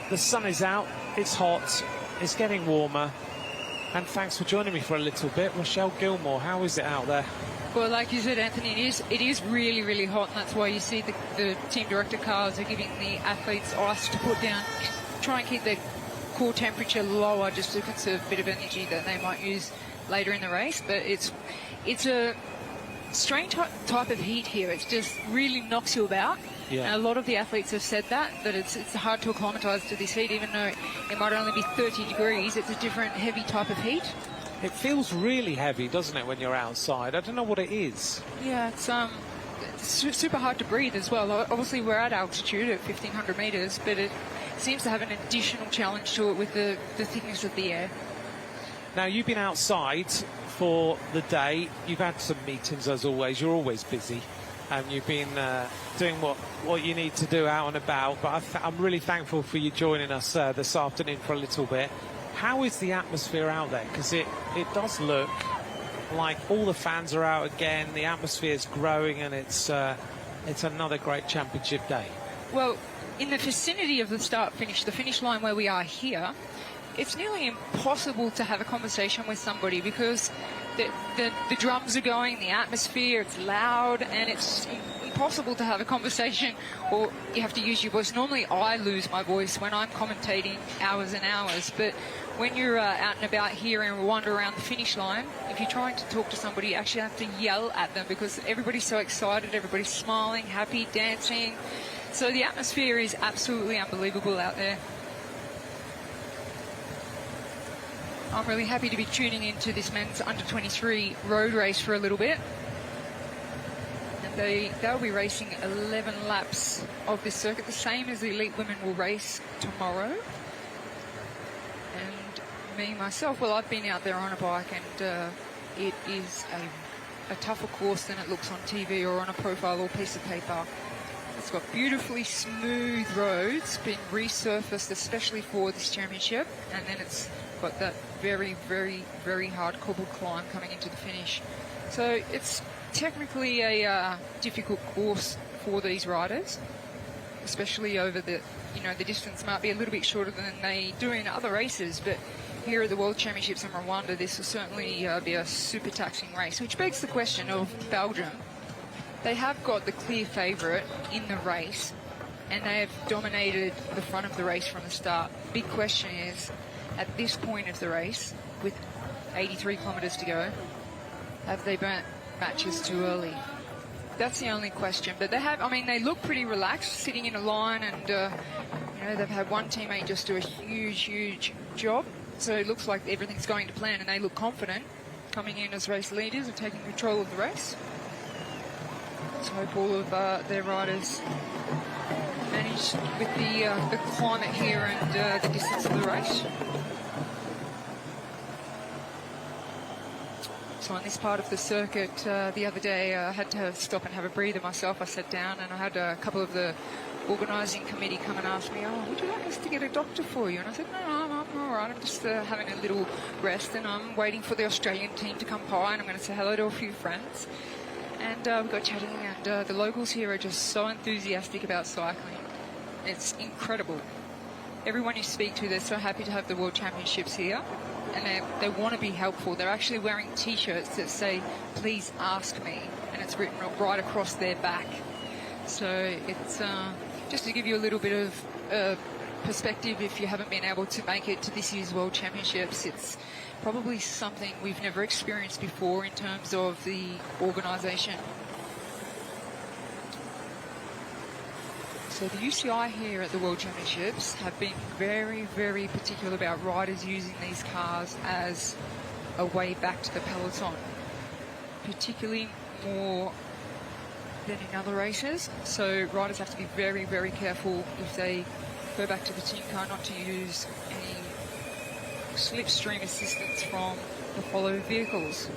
S1: The sun is out, it's hot, it's getting warmer, and thanks for joining me for a little bit. Rochelle Gilmore, how is it out there?
S6: Well, like you said, Anthony, it is really, really hot, and that's why you see the team director cars are giving the athletes ice to put down. Try and keep their core temperature lower just to conserve a bit of energy that they might use later in the race. But it's a strange type of heat here. It just really knocks you about. Yeah. And a lot of the athletes have said that it's hard to acclimatise to this heat, even though it might only be 30 degrees. It's a different heavy type of heat.
S1: It feels really heavy, doesn't it, when you're outside? I don't know what it is.
S6: Yeah, it's super hard to breathe as well. Obviously, we're at altitude at 1,500 metres, but it seems to have an additional challenge to it with the thickness of the air.
S1: Now, you've been outside for the day. You've had some meetings, as always. You're always busy. And you've been doing what you need to do out and about. But I'm really thankful for you joining us this afternoon for a little bit. How is the atmosphere out there? Because it does look like all the fans are out again. The atmosphere is growing, and it's another great championship day.
S6: Well, in the vicinity of the start-finish, the finish line where we are here, it's nearly impossible to have a conversation with somebody because the drums are going, the atmosphere, it's loud, and it's impossible to have a conversation, or you have to use your voice. Normally I lose my voice when I'm commentating hours and hours, but when you're out and about here in Rwanda around the finish line, if you're trying to talk to somebody, you actually have to yell at them because everybody's so excited, everybody's smiling, happy, dancing. So the atmosphere is absolutely unbelievable out there. I'm really happy to be tuning into this men's under-23 road race for a little bit. And they'll be racing 11 laps of this circuit, the same as the elite women will race tomorrow. me, myself, well, I've been out there on a bike, and it is a tougher course than it looks on TV or on a profile or piece of paper. It's got beautifully smooth roads, been resurfaced especially for this championship, and then it's got that very, very, very hard cobbled climb coming into the finish. So it's technically a difficult course for these riders, especially over the, the distance might be a little bit shorter than they do in other races, but here at the World Championships in Rwanda, this will certainly be a super taxing race, which begs the question of Belgium. They have got the clear favourite in the race, and they have dominated the front of the race from the start. Big question is, at this point of the race, with 83 kilometres to go, have they burnt matches too early? That's the only question. But they have, they look pretty relaxed, sitting in a line, and, they've had one teammate just do a huge, huge job. So it looks like everything's going to plan, and they look confident coming in as race leaders and taking control of the race. Let's hope all of their riders manage with the climate here and the distance of the race. So on this part of the circuit, the other day I had to stop and have a breather myself. I sat down and I had a couple of the organising committee come and ask me, would you like us to get a doctor for you? And I said, no, I'm all right. I'm just having a little rest, and I'm waiting for the Australian team to come by, and I'm going to say hello to a few friends. And we got chatting, and the locals here are just so enthusiastic about cycling. It's incredible. Everyone you speak to, they're so happy to have the World Championships here, and they want to be helpful. They're actually wearing T-shirts that say, please ask me, and it's written right across their back. So it's just to give you a little bit of perspective, if you haven't been able to make it to this year's World Championships, it's probably something we've never experienced before in terms of the organisation. So the UCI here at the World Championships have been very, very particular about riders using these cars as a way back to the peloton, particularly more than in other races. So riders have to be very, very careful if they go back to the team car not to use any slipstream assistance from the follow vehicles.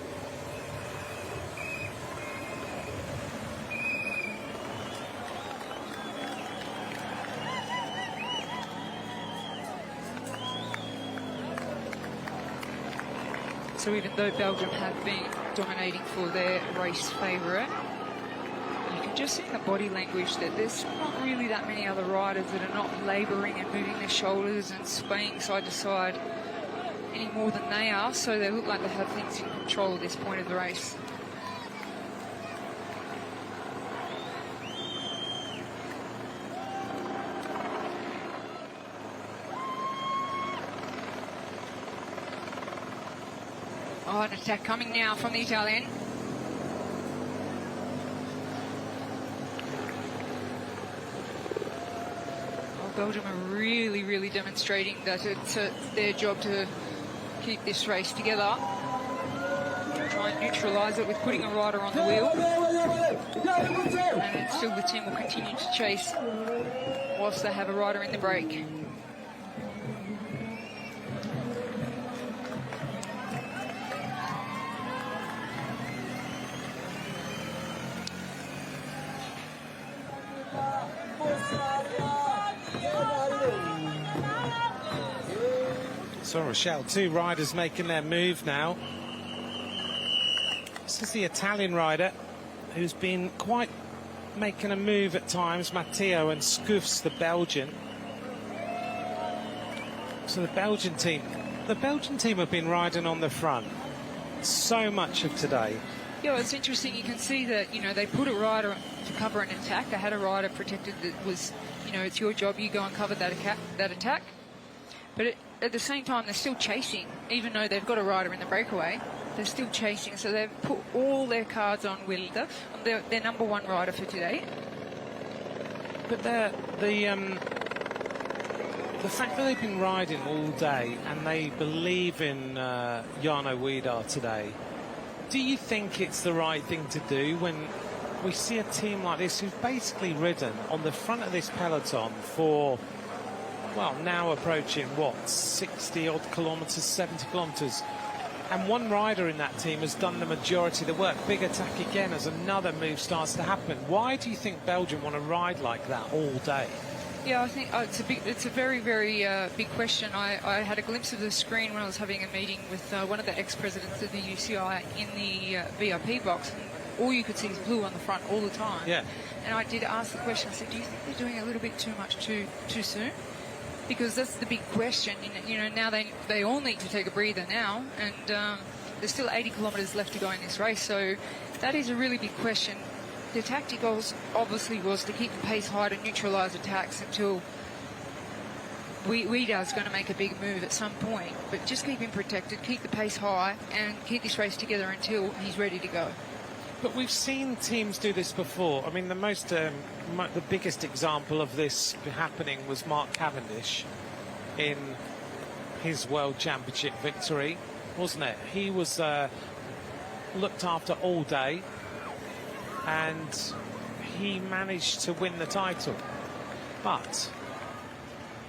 S6: So even though Belgium have been dominating for their race favourite, you can just see in the body language that there's not really that many other riders that are not labouring and moving their shoulders and swaying side to side any more than they are, so they look like they have things in control at this point of the race. Oh, an attack coming now from the Italian. Oh, Belgium are really, really demonstrating that it's their job to keep this race together. Try and neutralise it with putting a rider on the wheel. And then still the team will continue to chase whilst they have a rider in the break.
S1: So Rochelle, two riders making their move now. This is the Italian rider who's been quite making a move at times, Matteo, and Scoufs, the Belgian. So the Belgian team have been riding on the front so much of today.
S6: Yeah, well, it's interesting. You can see that, they put a rider to cover an attack. They had a rider protected that was, it's your job, you go and cover that attack. But at the same time, they're still chasing, even though they've got a rider in the breakaway. They're still chasing, so they've put all their cards on Wilde, their number one rider for today.
S1: But the fact that they've been riding all day and they believe in Jarno Wiedar today, do you think it's the right thing to do when we see a team like this who've basically ridden on the front of this peloton for well, now approaching, what, 60-odd kilometres, 70 kilometres. And one rider in that team has done the majority of the work. Big attack again as another move starts to happen. Why do you think Belgium want to ride like that all day?
S6: Yeah, I think it's a very, very big question. I had a glimpse of the screen when I was having a meeting with one of the ex-presidents of the UCI in the VIP box. And all you could see is blue on the front all the time.
S1: Yeah.
S6: And I did ask the question, I said, do you think they're doing a little bit too much too soon? Because that's the big question. You know, now they all need to take a breather now, and there's still 80 kilometres left to go in this race. So that is a really big question. The tactic obviously was to keep the pace high to neutralise attacks until Wedar's going to make a big move at some point. But just keep him protected, keep the pace high, and keep this race together until he's ready to go.
S1: But we've seen teams do this before. I mean, the biggest example of this happening was Mark Cavendish in his World Championship victory, wasn't it? He was looked after all day, and he managed to win the title. But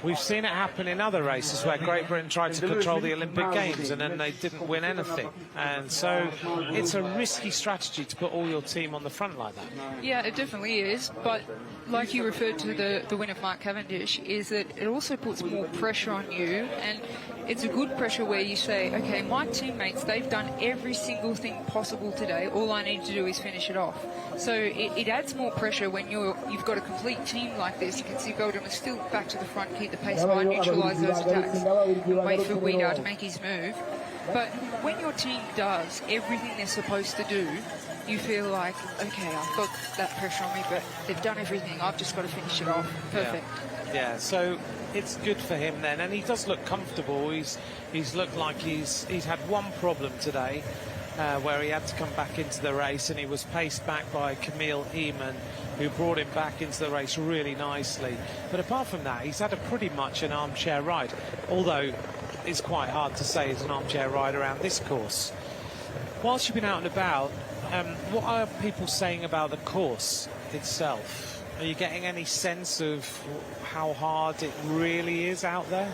S1: we've seen it happen in other races where Great Britain tried to control the Olympic Games and then they didn't win anything. And so it's a risky strategy to put all your team on the front like that.
S6: Yeah, it definitely is. But like you referred to the win of Mark Cavendish, is that it also puts more pressure on you. And it's a good pressure where you say, OK, my teammates, they've done every single thing possible today. All I need to do is finish it off. So it adds more pressure when you've got a complete team like this. You can see Belgium is still back to the front, keep the pace high, neutralise those attacks, and wait for Weidar to make his move. But when your team does everything they're supposed to do, you feel like, OK, I've got that pressure on me, but they've done everything. I've just got to finish it off. Perfect.
S1: Yeah, so it's good for him then. And he does look comfortable. He's looked like he's had one problem today, where he had to come back into the race, and he was paced back by Camille Eamon, who brought him back into the race really nicely. But apart from that, he's had a pretty much an armchair ride, although it's quite hard to say he's an armchair ride around this course. Whilst you've been out and about, what are people saying about the course itself? Are you getting any sense of how hard it really is out there?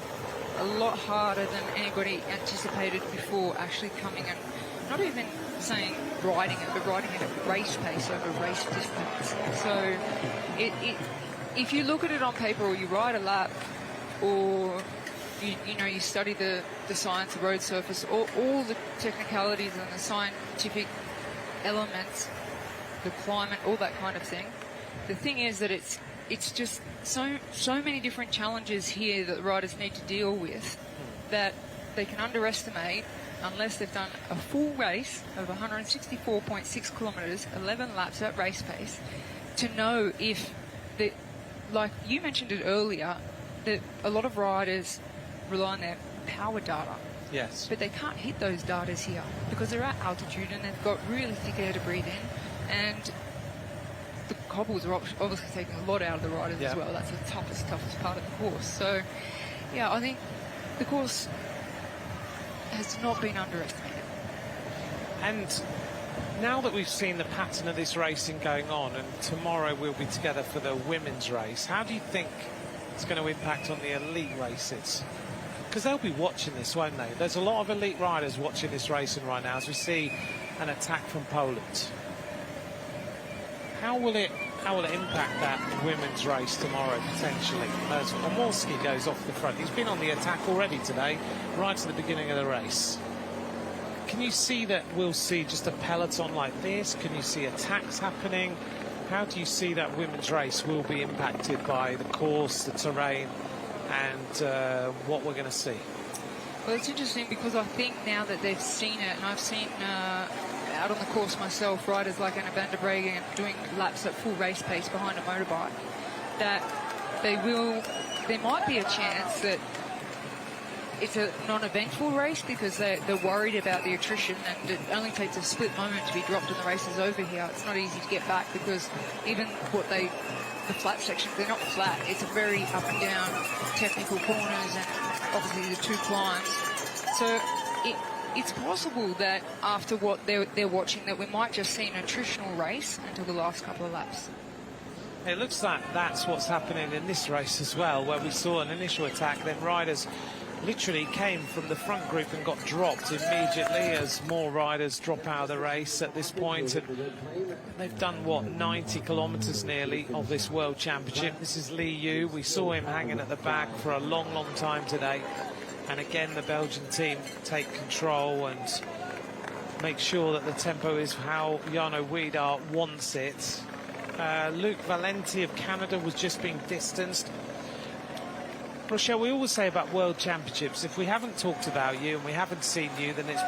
S6: A lot harder than anybody anticipated before actually coming and not even saying riding it, but riding it at race pace over race distance. So if you look at it on paper, or you ride a lap, or you study the science of road surface, all the technicalities and the scientific elements, the climate, all that kind of thing. The thing is that it's just so many different challenges here that the riders need to deal with that they can underestimate unless they've done a full race of 164.6 kilometres, 11 laps at race pace, to know if, like you mentioned it earlier, that a lot of riders rely on their power data.
S1: Yes.
S6: But they can't hit those data here because they're at altitude and they've got really thick air to breathe in. And the cobbles are obviously taking a lot out of the riders as well. That's the toughest part of the course. So, yeah, I think the course has not been underestimated.
S1: And now that we've seen the pattern of this racing going on, and tomorrow we'll be together for the women's race, how do you think it's going to impact on the elite races? Because they'll be watching this, won't they? There's a lot of elite riders watching this racing right now as we see an attack from Poland. How will it impact that women's race tomorrow, potentially, as Pomorski goes off the front? He's been on the attack already today, right at the beginning of the race. Can you see that we'll see just a peloton like this? Can you see attacks happening? How do you see that women's race will be impacted by the course, the terrain, and what we're going to see?
S6: Well, it's interesting because I think now that they've seen it, and I've seen out on the course myself, riders like Anna van der Breggen doing laps at full race pace behind a motorbike, that there might be a chance that it's a non-eventful race because they're worried about the attrition, and it only takes a split moment to be dropped and the race is over here. It's not easy to get back because even the flat sections, they're not flat. It's a very up and down technical corners and obviously the two climbs. So it's possible that after what they're watching, that we might just see an attritional race until the last couple of laps.
S1: It looks like that's what's happening in this race as well, where we saw an initial attack, then riders literally came from the front group and got dropped immediately as more riders drop out of the race at this point. And they've done, what, 90 kilometres nearly of this World Championship. This is Lee Yu. We saw him hanging at the back for a long, long time today. And again, the Belgian team take control and make sure that the tempo is how Jarno Wiedar wants it. Luc Valenti of Canada was just being distanced. Rochelle, we always say about World Championships, if we haven't talked about you and we haven't seen you, then it's